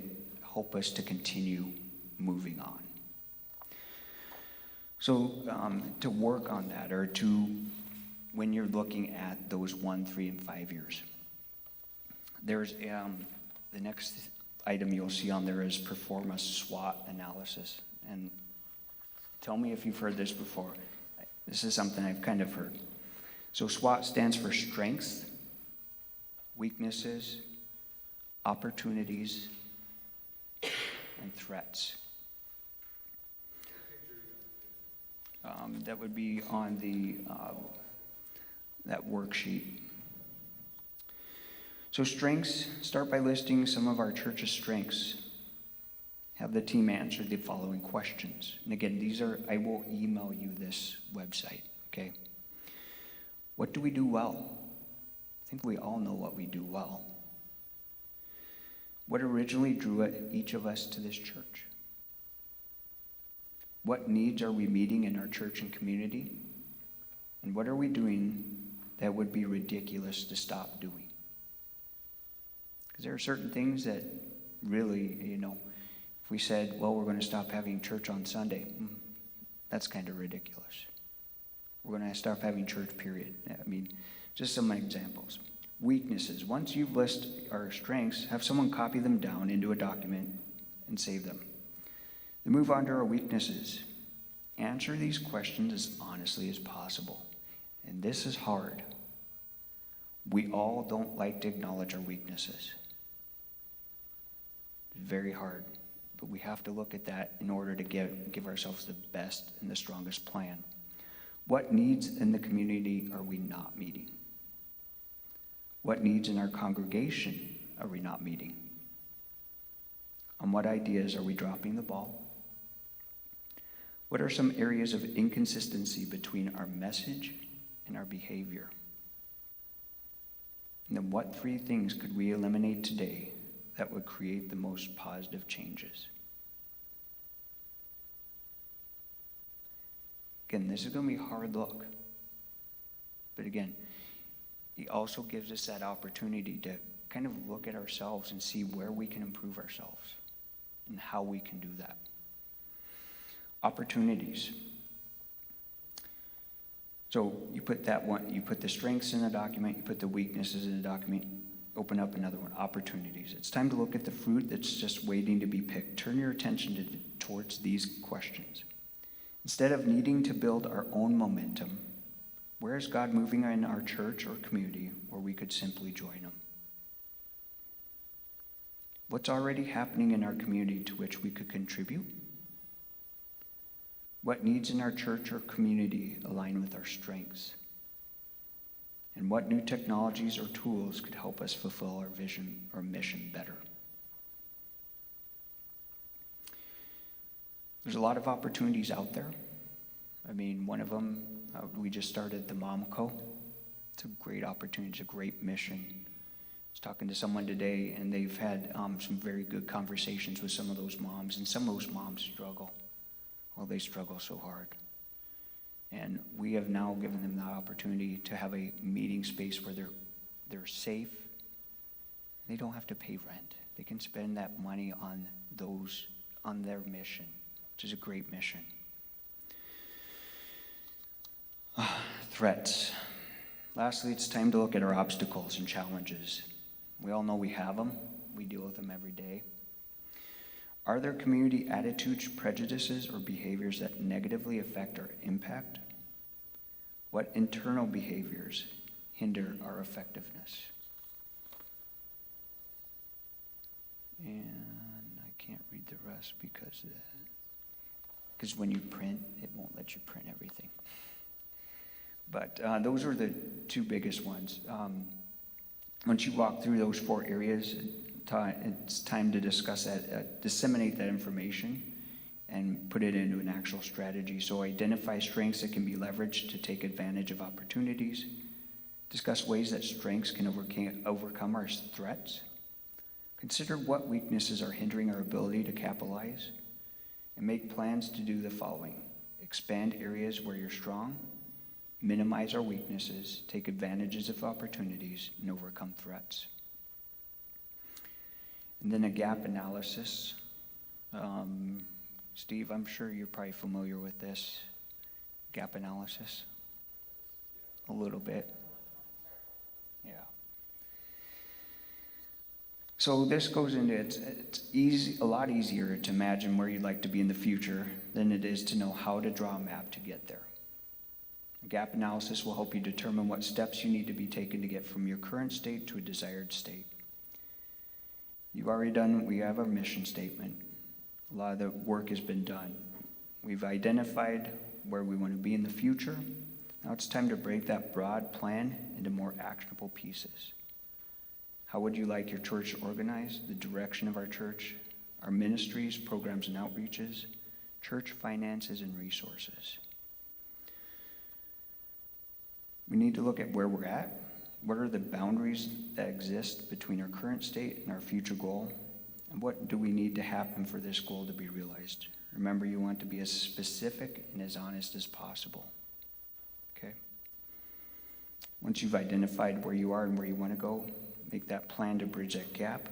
help us to continue moving on. So to work on that, or when you're looking at those 1, 3, and 5 years, there's the next item you'll see on there is perform a SWOT analysis. And tell me if you've heard this before. This is something I've kind of heard. So SWOT stands for strengths, weaknesses, opportunities, and threats. That would be on that worksheet. So strengths, start by listing some of our church's strengths have the team answer the following questions. And again, I will email you this website, okay? What do we do well? I think we all know what we do well. What originally drew each of us to this church? What needs are we meeting in our church and community? And what are we doing that would be ridiculous to stop doing? Because there are certain things that really, if we said, well, we're going to stop having church on Sunday, that's kind of ridiculous. We're going to stop having church, period. I mean, just some examples. Weaknesses. Once you've listed our strengths, have someone copy them down into a document and save them. Then move on to our weaknesses. Answer these questions as honestly as possible. And this is hard. We all don't like to acknowledge our weaknesses. It's very hard. But we have to look at that in order to give ourselves the best and the strongest plan. What needs in the community are we not meeting? What needs in our congregation are we not meeting? On what ideas are we dropping the ball? What are some areas of inconsistency between our message and our behavior? And then what 3 things could we eliminate today that would create the most positive changes? Again, this is going to be a hard look. But again, he also gives us that opportunity to kind of look at ourselves and see where we can improve ourselves and how we can do that. Opportunities. So you put that one, you put the strengths in a document, you put the weaknesses in a document, open up another one, opportunities. It's time to look at the fruit that's just waiting to be picked. Turn your attention towards these questions. Instead of needing to build our own momentum, where is God moving in our church or community where we could simply join him? What's already happening in our community to which we could contribute? What needs in our church or community align with our strengths? And what new technologies or tools could help us fulfill our vision or mission better? There's a lot of opportunities out there. I mean, one of them, we just started the Mom Co. It's a great opportunity. It's a great mission. I was talking to someone today, and they've had some very good conversations with some of those moms, and some of those moms struggle. Well, they struggle so hard. And we have now given them that opportunity to have a meeting space where they're safe. They don't have to pay rent. They can spend that money on their mission, which is a great mission. Threats. Lastly, it's time to look at our obstacles and challenges. We all know we have them. We deal with them every day. Are there community attitudes, prejudices, or behaviors that negatively affect our impact? What internal behaviors hinder our effectiveness? And I can't read the rest because when you print, it won't let you print everything. But those are the 2 biggest ones. Once you walk through those 4 areas, it's time to discuss that, disseminate that information, and put it into an actual strategy. So identify strengths that can be leveraged to take advantage of opportunities. Discuss ways that strengths can overcome our threats. Consider what weaknesses are hindering our ability to capitalize. And make plans to do the following. Expand areas where you're strong. Minimize our weaknesses. Take advantages of opportunities and overcome threats. And then a gap analysis. Steve, I'm sure you're probably familiar with this. Gap analysis? A little bit. Yeah. So this goes into, it's easy, a lot easier to imagine where you'd like to be in the future than it is to know how to draw a map to get there. A gap analysis will help you determine what steps you need to be taken to get from your current state to a desired state. We have our mission statement. A lot of the work has been done. We've identified where we want to be in the future. Now it's time to break that broad plan into more actionable pieces. How would you like your church organized? The direction of our church? our ministries, programs and outreaches, church finances and resources. We need to look at where we're at. What are the boundaries that exist between our current state and our future goal? And what do we need to happen for this goal to be realized? Remember, you want to be as specific and as honest as possible. Okay? Once you've identified where you are and where you want to go, make that plan to bridge that gap.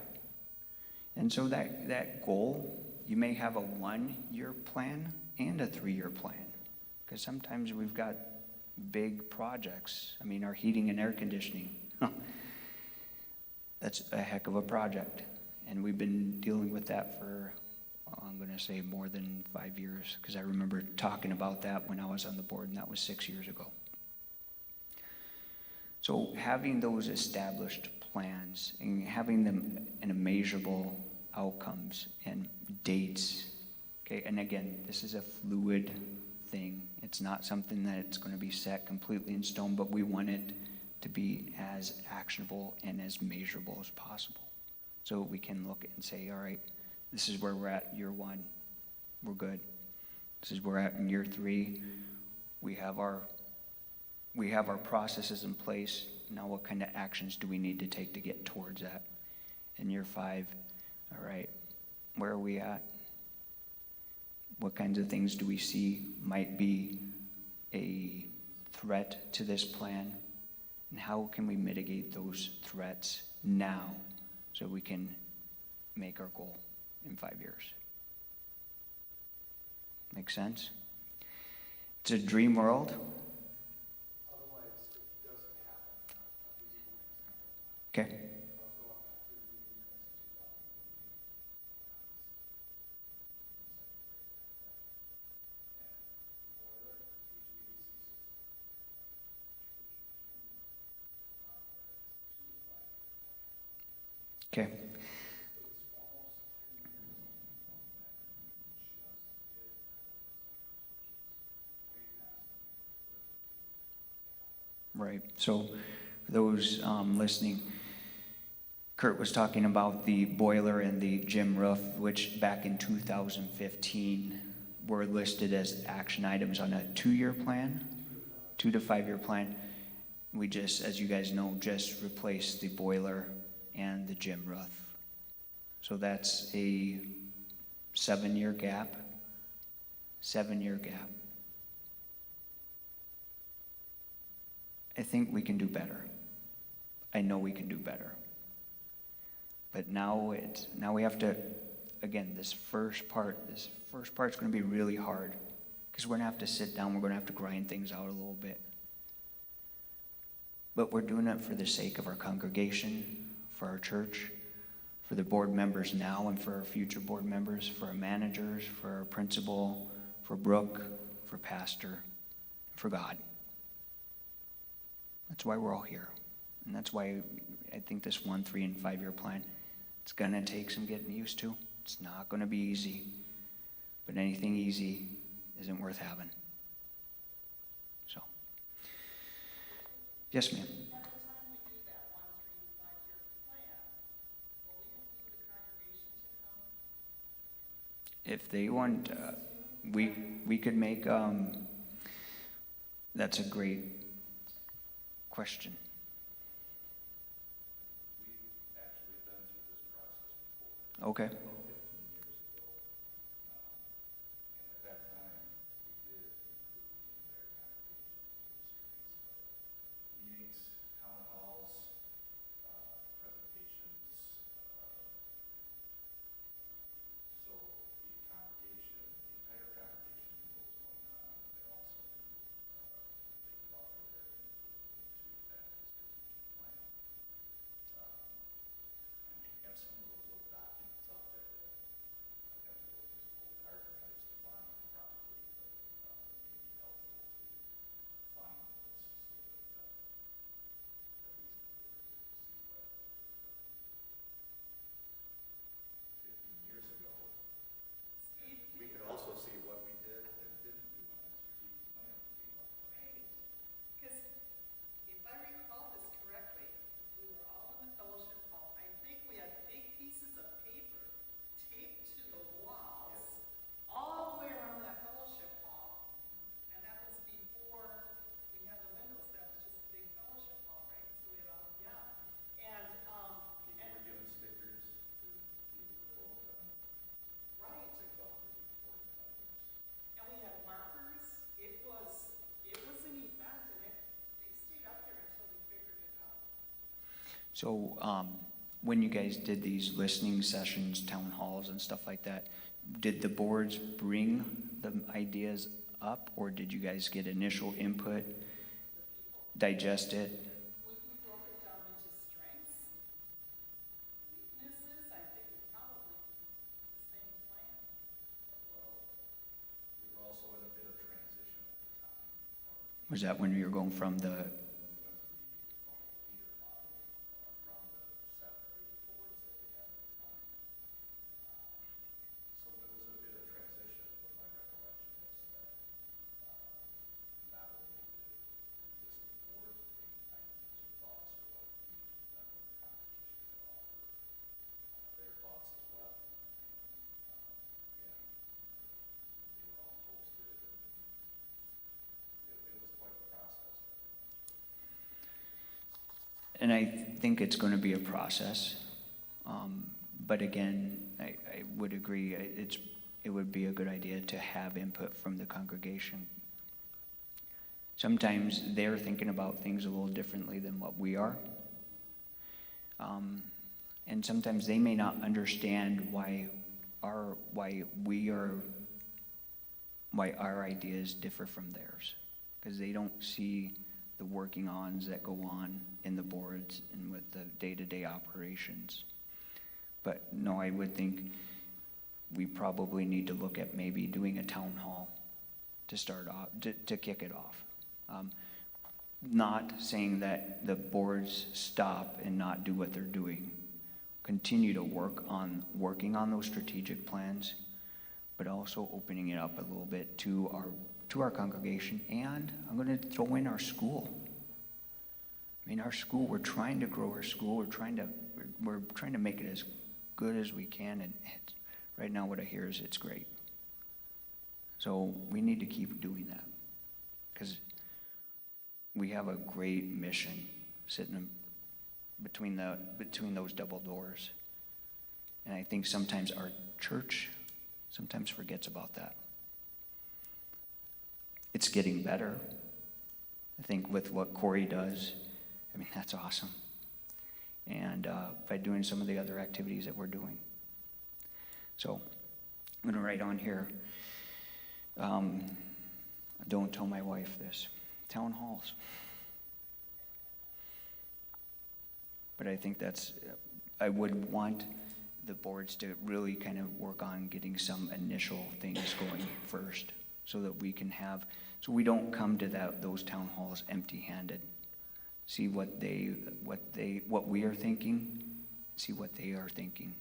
And so that goal, you may have a 1-year plan and a 3-year plan. Because sometimes we've got big projects. I mean, our heating and air conditioning. That's a heck of a project. And we've been dealing with that for, I'm going to say, more than 5 years. Because I remember talking about that when I was on the board, and that was 6 years ago. So having those established plans and having them in a measurable outcomes and dates. Okay, and again, this is a fluid thing. It's not something that's going to be set completely in stone, but we want it to be as actionable and as measurable as possible. So we can look and say, all right, this is where we're at year 1. We're good. This is where we're at in year 3. We have our processes in place. Now what kind of actions do we need to take to get towards that? In year 5, all right, where are we at? What kinds of things do we see might be a threat to this plan? And how can we mitigate those threats now so we can make our goal in 5 years? Make sense? It's a dream world. Otherwise, it doesn't happen. I'll give you one example. Okay. I was going back through reading minutes in 2014 when I was in second grade back then. And the boiler, HVAC system, Okay. it's almost 10 years on that, just did that which is way past the Right. So for those listening, Kurt was talking about the boiler and the gym roof, which back in 2015 were listed as action items on a 2-year plan, 2 to 5 year plan. We just, as you guys know, just replaced the boiler and the gym roof. So that's a 7-year gap. 7-year gap. I think we can do better. I know we can do better. But now we have to, again, this first part's going to be really hard because we're going to have to sit down, we're going to have to grind things out a little bit. But we're doing it for the sake of our congregation, for our church, for the board members now and for our future board members, for our managers, for our principal, for Brooke, for Pastor, for God. That's why we're all here. And that's why I think this 1, 3, and 5 year plan, it's going to take some getting used to. It's not going to be easy. But anything easy isn't worth having. So, yes, ma'am. At the time we do that 1, 3, 5-year plan, will we include the congregation to come? If they want, we could make, that's a great question. We've actually been through this process before. Okay. About 15 years ago. And at that time, we did include the entire congregation into a series of meetings, town halls, presentations. So the congregation, the entire congregation knew what was going on. They also knew that they could offer their input into that strategic plan. I may have some of those old documents out there So, when you guys did these listening sessions, town halls and stuff like that, did the boards bring the ideas up, or did you guys get initial input, digest it? We broke it down into strengths, weaknesses, I think it's probably the same plan. Well, we were also in a bit of transition at the time from Was that when you were going from the, leader model, from the 7 or 8 boards that we had at the time. So it was a bit of transition, but my recollection is that not only did the existing boards bring ideas or thoughts or what the congregation had offered, their thoughts as well. And again, they were all posted, and it was quite a process that we went through. and I think it's going to be a process. But again, I would agree, it would be a good idea to have input from the congregation. Sometimes they're thinking about things a little differently than what we are. And sometimes they may not understand why our ideas differ from theirs, because they don't see the working-ons that go on in the boards and with the day-to-day operations. But no, I would think we probably need to look at maybe doing a town hall to start off, to kick it off. Not saying that the boards stop and not do what they're doing. Continue to working on those strategic plans, but also opening it up a little bit to our congregation, and I'm going to throw in our school. I mean, our school, we're trying to grow our school. We're trying to make it as good as we can, and right now what I hear is it's great. So we need to keep doing that, because we have a great mission sitting between those double doors. And I think sometimes our church sometimes forgets about that. It's getting better. I think with what Corey does, I mean, that's awesome. And by doing some of the other activities that we're doing. So I'm going to write on here, don't tell my wife this, town halls. But I think I would want the boards to really kind of work on getting some initial things going first, so that we can so we don't come to those town halls empty-handed. See what we are thinking, see what they are thinking,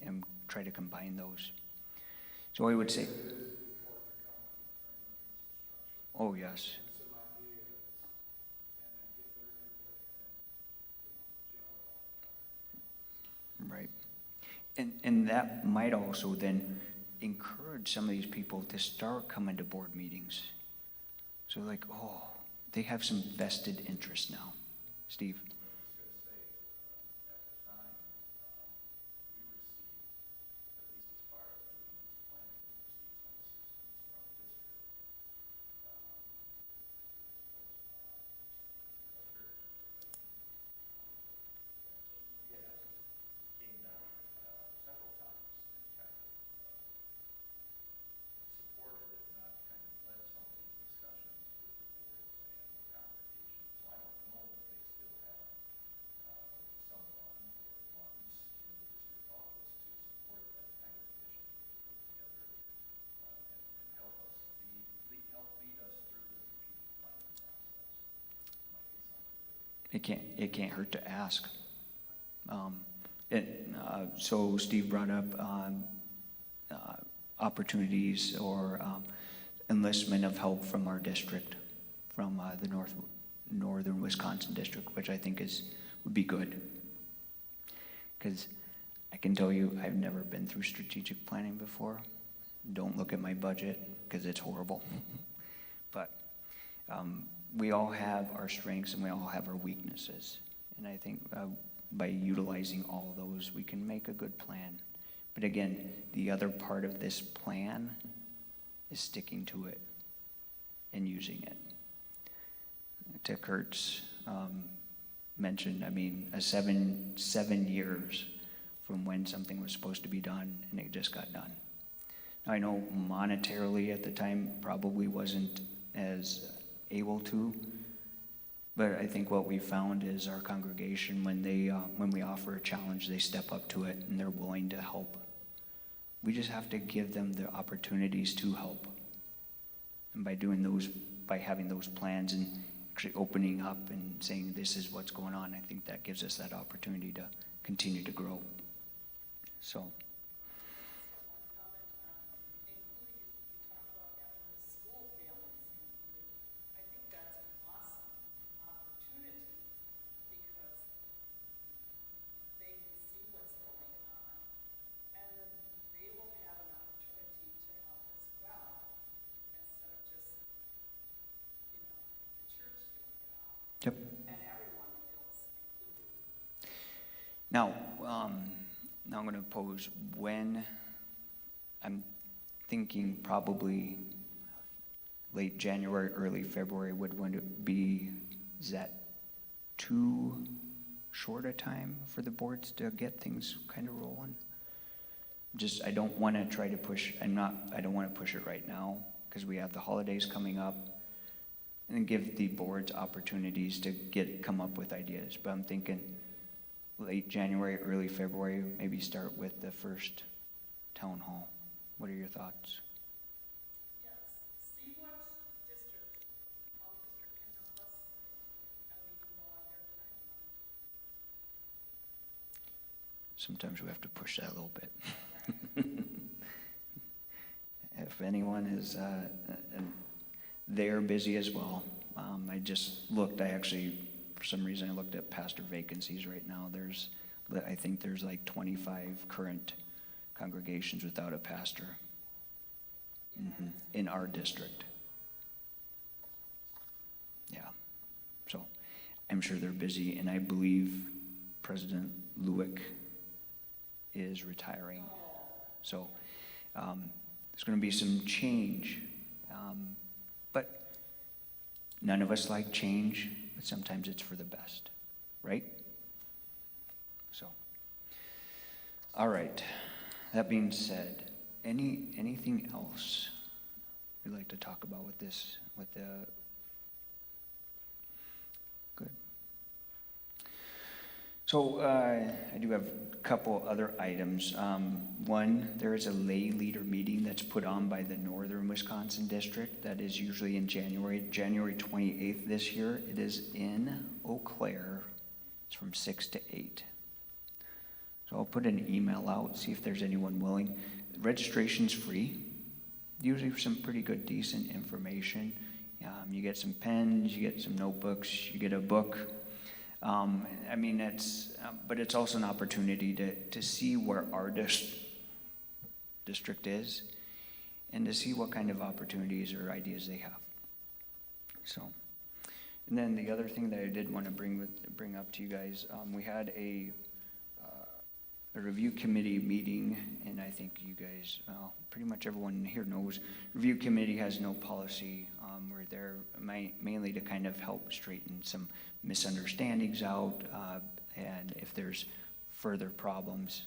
and try to combine those. So I would say, oh yes. Right. And that might also then encourage some of these people to start coming to board meetings. So like, oh, they have some vested interest now. Steve? I was going to say, at the time, we received, at least as far as doing this planning, we received some assistance from district. Came down several times and kind of supported, if not kind of led some of these discussions with the boards and the congregation. So I don't know if they still have someone or ones in the district office to support that kind of initiative to put together and help us help lead us through the strategic planning process. Might be something that It can't hurt to ask. So Steve brought up opportunities or enlistment of help from our district, from the northern Wisconsin district, which I think would be good. Because I can tell you, I've never been through strategic planning before. Don't look at my budget, because it's horrible. But we all have our strengths and we all have our weaknesses. And I think by utilizing all of those, we can make a good plan. But again, the other part of this plan is sticking to it and using it. To Kurt's mentioned, I mean, seven years from when something was supposed to be done, and it just got done. Now, I know monetarily at the time probably wasn't as able to, but I think what we found is our congregation, when we offer a challenge, they step up to it and they're willing to help. We just have to give them the opportunities to help. And by having those plans and actually opening up and saying this is what's going on, I think that gives us that opportunity to continue to grow. So. One comment on including, you talked about having the school families included. I think that's an awesome opportunity because they can see what's going on and then they will have an opportunity to help as well instead of just, the church doing it all. Yep. And everyone feels included. Now I'm going to pose when. I'm thinking probably late January, early February would be, is that too short a time for the boards to get things kind of rolling? I don't want to try to push, I don't want to push it right now because we have the holidays coming up and give the boards opportunities to come up with ideas. But I'm thinking late January, early February, maybe start with the first town hall. What are your thoughts? Yes, see what district, how district can help us, and we can go on their timeline. Sometimes we have to push that a little bit. If anyone is, they're busy as well. I just looked, for some reason I looked at pastor vacancies right now. I think there's like 25 current congregations without a pastor in our district. Yeah, so I'm sure they're busy, and I believe President Lewick is retiring. So there's going to be some change, but none of us like change, but sometimes it's for the best, right? So, all right. That being said, anything else we'd like to talk about with this? Good. So I do have a couple other items. One, there is a lay leader meeting that's put on by the Northern Wisconsin District that is usually in January 28th this year. It is in Eau Claire. It's from 6 to 8. So I'll put an email out, see if there's anyone willing. Registration's free. Usually some pretty good, decent information. You get some pens, you get some notebooks, you get a book. But it's also an opportunity to see where our district is and to see what kind of opportunities or ideas they have. So, and then the other thing that I did want to bring up to you guys, we had a review committee meeting, and I think you guys, pretty much everyone here knows, review committee has no policy. We're there mainly to kind of help straighten some misunderstandings out, and if there's further problems,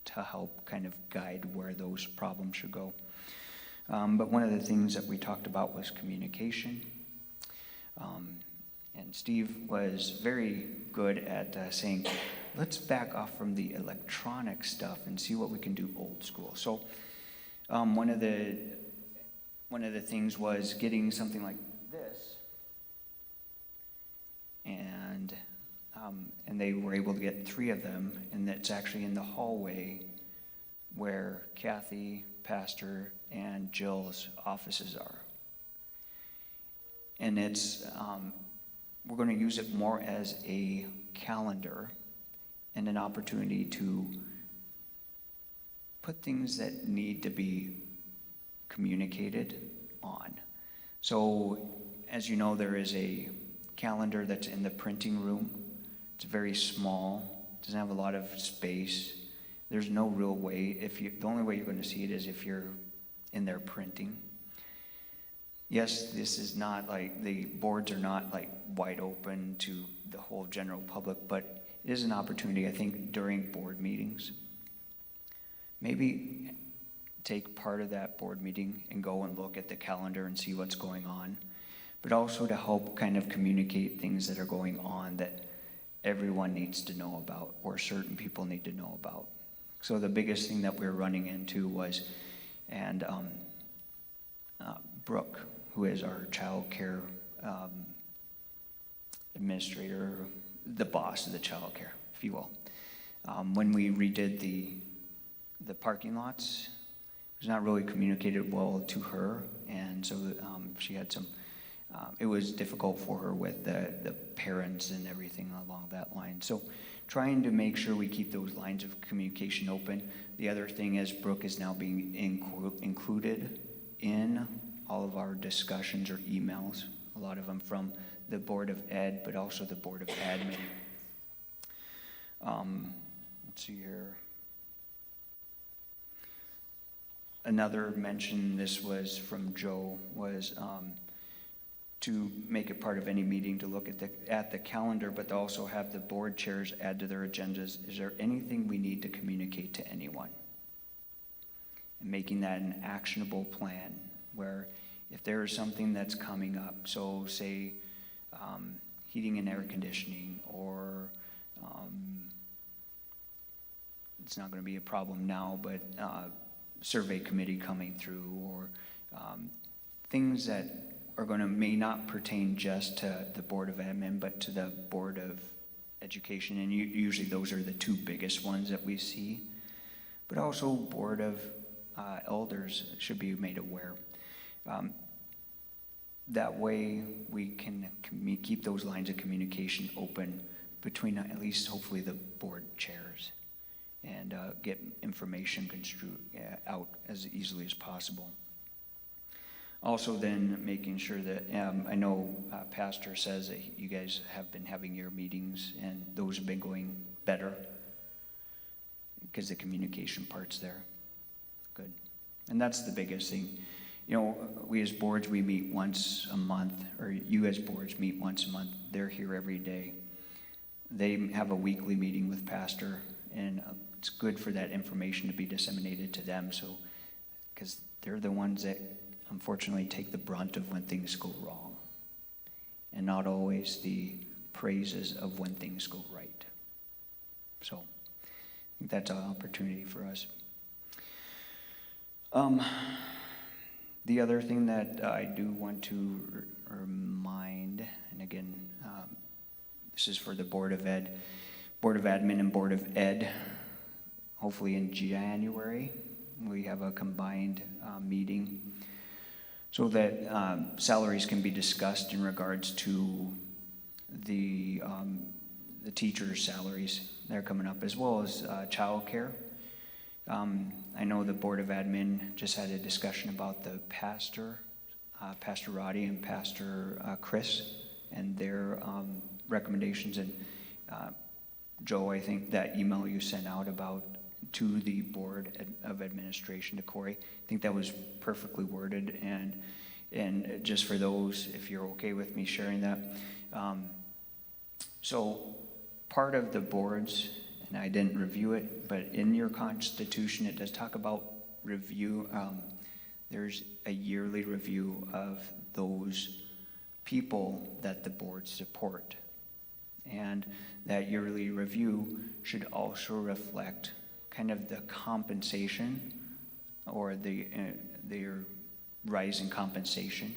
to help kind of guide where those problems should go. But one of the things that we talked about was communication. And Steve was very good at saying, let's back off from the electronic stuff and see what we can do old school. So one of the things was getting something like this, and they were able to get 3 of them, and that's actually in the hallway where Kathy, Pastor, and Jill's offices are. And it's we're going to use it more as a calendar and an opportunity to put things that need to be communicated on. So, as you know, there is a calendar that's in the printing room. It's very small, doesn't have a lot of space. There's no real way, the only way you're going to see it is if you're in there printing. Yes, this is not like, the boards are not like wide open to the whole general public, but it is an opportunity, I think, during board meetings. Maybe take part of that board meeting and go and look at the calendar and see what's going on, but also to help kind of communicate things that are going on that everyone needs to know about or certain people need to know about. So the biggest thing that we're running into was, and Brooke, who is our child care administrator, the boss of the child care, if you will. When we redid the parking lots, it was not really communicated well to her, and so she had some, it was difficult for her with the parents and everything along that line. So trying to make sure we keep those lines of communication open. The other thing is Brooke is now being included in all of our discussions or emails, a lot of them from the Board of Ed, but also the Board of Admin. Let's see here. Another mention, this was from Joe, was to make it part of any meeting to look at the calendar, but to also have the board chairs add to their agendas. Is there anything we need to communicate to anyone? And making that an actionable plan where if there is something that's coming up, so say heating and air conditioning, or it's not going to be a problem now, but survey committee coming through, or things that are going to may not pertain just to the Board of Admin, but to the Board of Education, and usually those are the two biggest ones that we see, but also Board of Elders should be made aware. That way we can keep those lines of communication open between at least hopefully the board chairs, and get information out as easily as possible. Also then making sure that, I know Pastor says that you guys have been having your meetings and those have been going better because the communication part's there. Good. And that's the biggest thing. You know, we as boards, we meet once a month, or you as boards meet once a month. They're here every day. They have a weekly meeting with Pastor, and it's good for that information to be disseminated to them, so, because they're the ones that unfortunately take the brunt of when things go wrong, and not always the praises of when things go right. So I think that's an opportunity for us. The other thing that I do want to remind, and again, this is for the Board of Ed, Board of Admin and Board of Ed, hopefully in January, we have a combined meeting so that salaries can be discussed in regards to the teachers' salaries that are coming up, as well as childcare. I know the Board of Admin just had a discussion about the pastor, Pastor Roddy and Pastor Chris, and their recommendations. And Joe, I think that email you sent out about to the Board of Administration, to Corey, I think that was perfectly worded. And just for those, if you're okay with me sharing that. So part of the boards, and I didn't review it, but in your constitution, it does talk about review. There's a yearly review of those people that the board support. And that yearly review should also reflect kind of the compensation or their rise in compensation.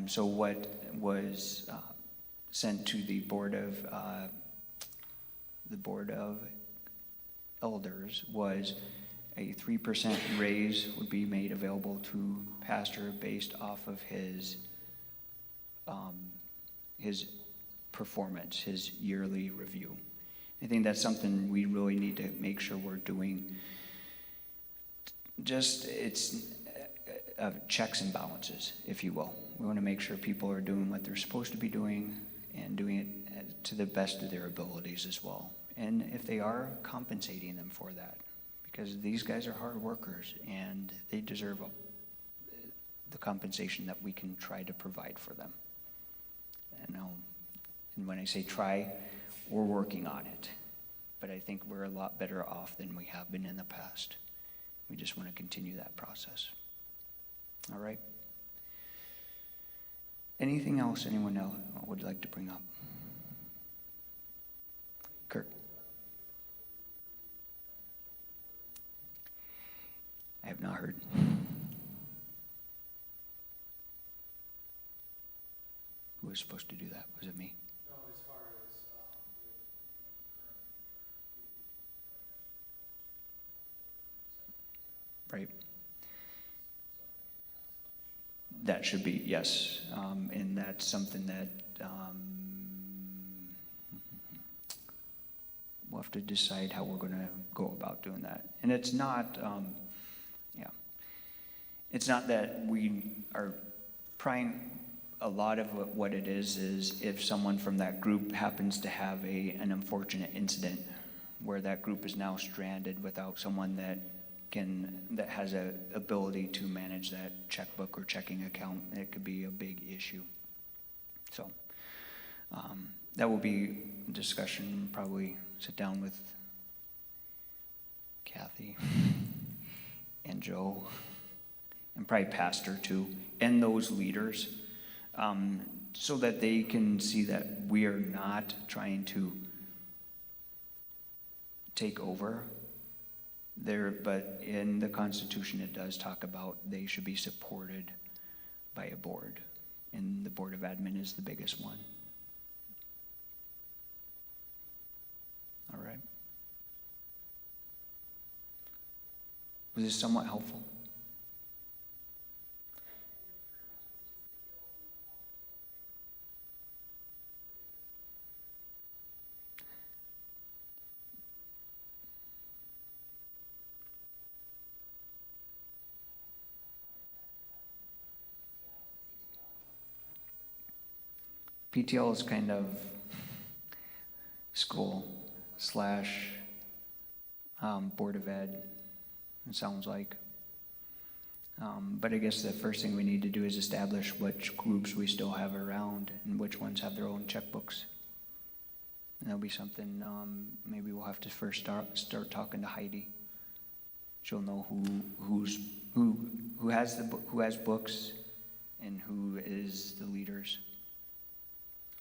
So what was sent to the Board of Elders was a 3% raise would be made available to Pastor based off of his performance, his yearly review. I think that's something we really need to make sure we're doing. Just, it's checks and balances, if you will. We want to make sure people are doing what they're supposed to be doing and doing it to the best of their abilities as well. And if they are, compensating them for that. Because these guys are hard workers and they deserve the compensation that we can try to provide for them. And And when I say try, we're working on it. But I think we're a lot better off than we have been in the past. We just want to continue that process. All right? Anything else anyone else would like to bring up? Kurt? I have not heard. Who was supposed to do that? Was it me? No, as far as, with current Right. That should be, yes. And that's something that we'll have to decide how we're going to go about doing that. And it's not, it's not that we are trying. A lot of what it is if someone from that group happens to have an unfortunate incident where that group is now stranded without someone that has a ability to manage that checkbook or checking account, it could be a big issue. So that will be a discussion. Probably sit down with Kathy and Joe and probably Pastor too, and those leaders. So that they can see that we are not trying to take over there, but in the Constitution it does talk about they should be supported by a board, and the Board of Admin is the biggest one. All right. Was this somewhat helpful? PTL is kind of school / Board of Ed, it sounds like. But I guess the first thing we need to do is establish which groups we still have around and which ones have their own checkbooks. And that'll be something, maybe we'll have to first start talking to Heidi. She'll know who has books and who is the leaders.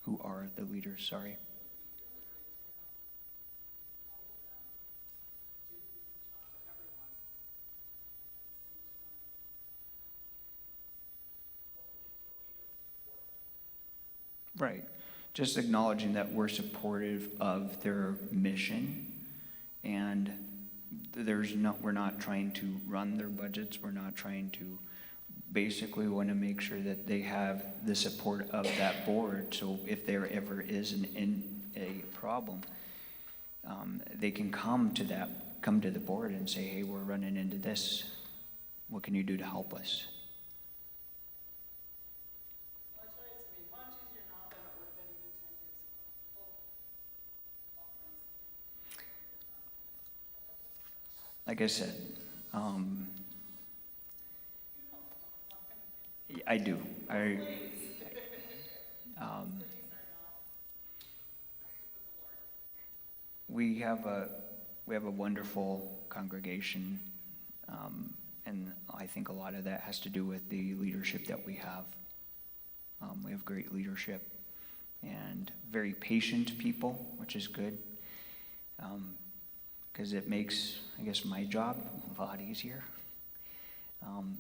Who are the leaders, sorry. Right. Just acknowledging that we're supportive of their mission, and we're not trying to run their budgets. We're not trying to. Basically, want to make sure that they have the support of that board. So if there ever is a problem, they can come to the board and say, "Hey, we're running into this. What can you do to help us?" Well, I tell you, it's gonna be much easier now than it would have been even 10 years ago. All kinds. Like I said, I do. We have a wonderful congregation, and I think a lot of that has to do with the leadership that we have. We have great leadership and very patient people, which is good, because it makes, I guess, my job a lot easier.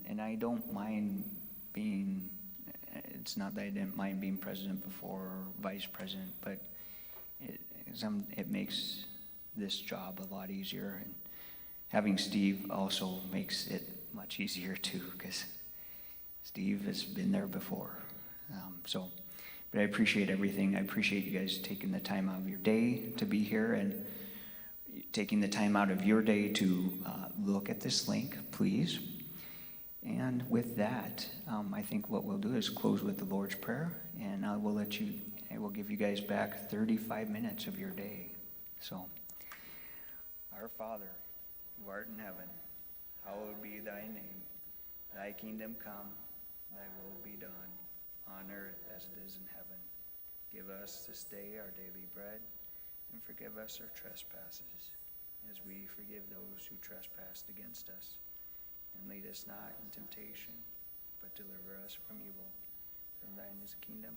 And I don't mind it's not that I didn't mind being president before or vice president, but it makes this job a lot easier. And having Steve also makes it much easier too, because Steve has been there before. But I appreciate everything. I appreciate you guys taking the time out of your day to be here and taking the time out of your day to look at this link, please. And with that, I think what we'll do is close with the Lord's Prayer, and I will give you guys back 35 minutes of your day. So, our Father, who art in heaven, hallowed be thy name. Thy kingdom come, thy will be done, on earth as it is in heaven. Give us this day our daily bread, and forgive us our trespasses, as we forgive those who trespass against us. And lead us not in temptation, but deliver us from evil. For thine is the kingdom,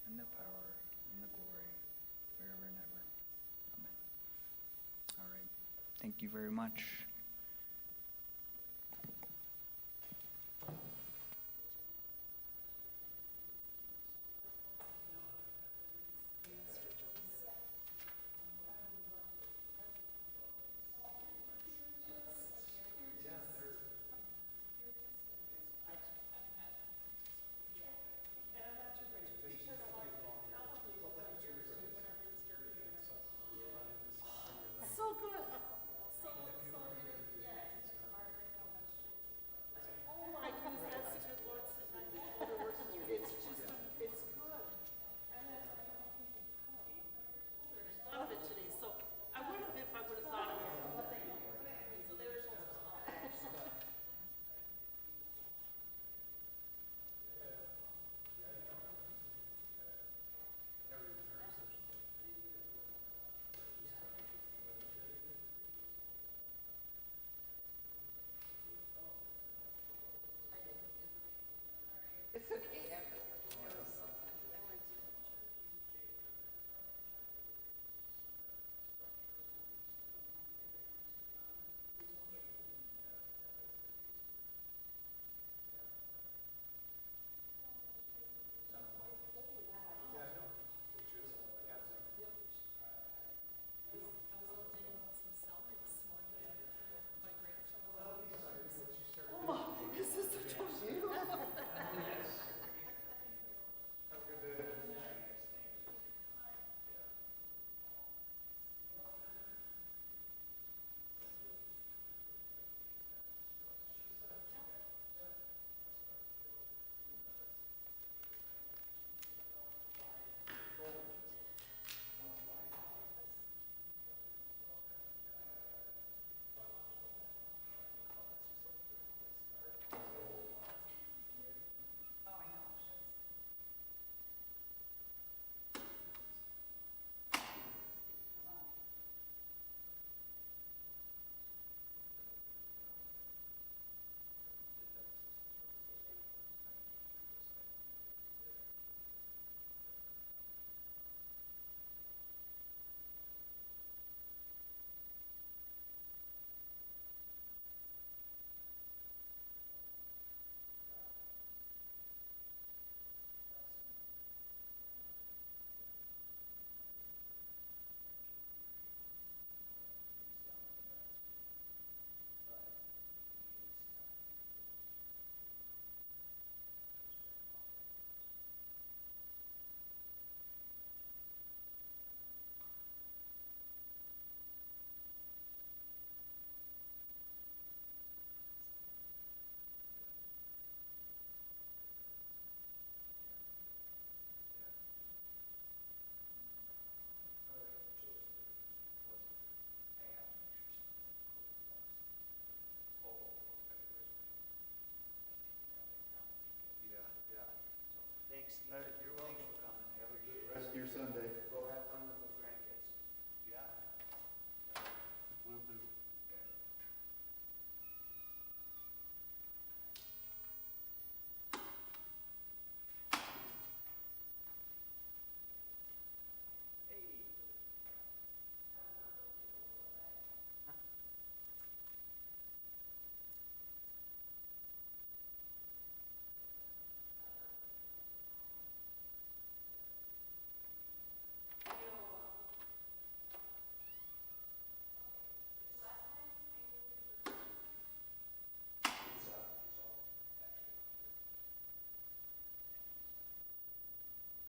and the power, and the glory, forever and ever. Amen. All right. Thank you very much. So good. Oh my goodness, that's the good Lord said I told her working through. It's just, it's good. I thought of it today, so I would have if I would have thought of it. So there's It's okay.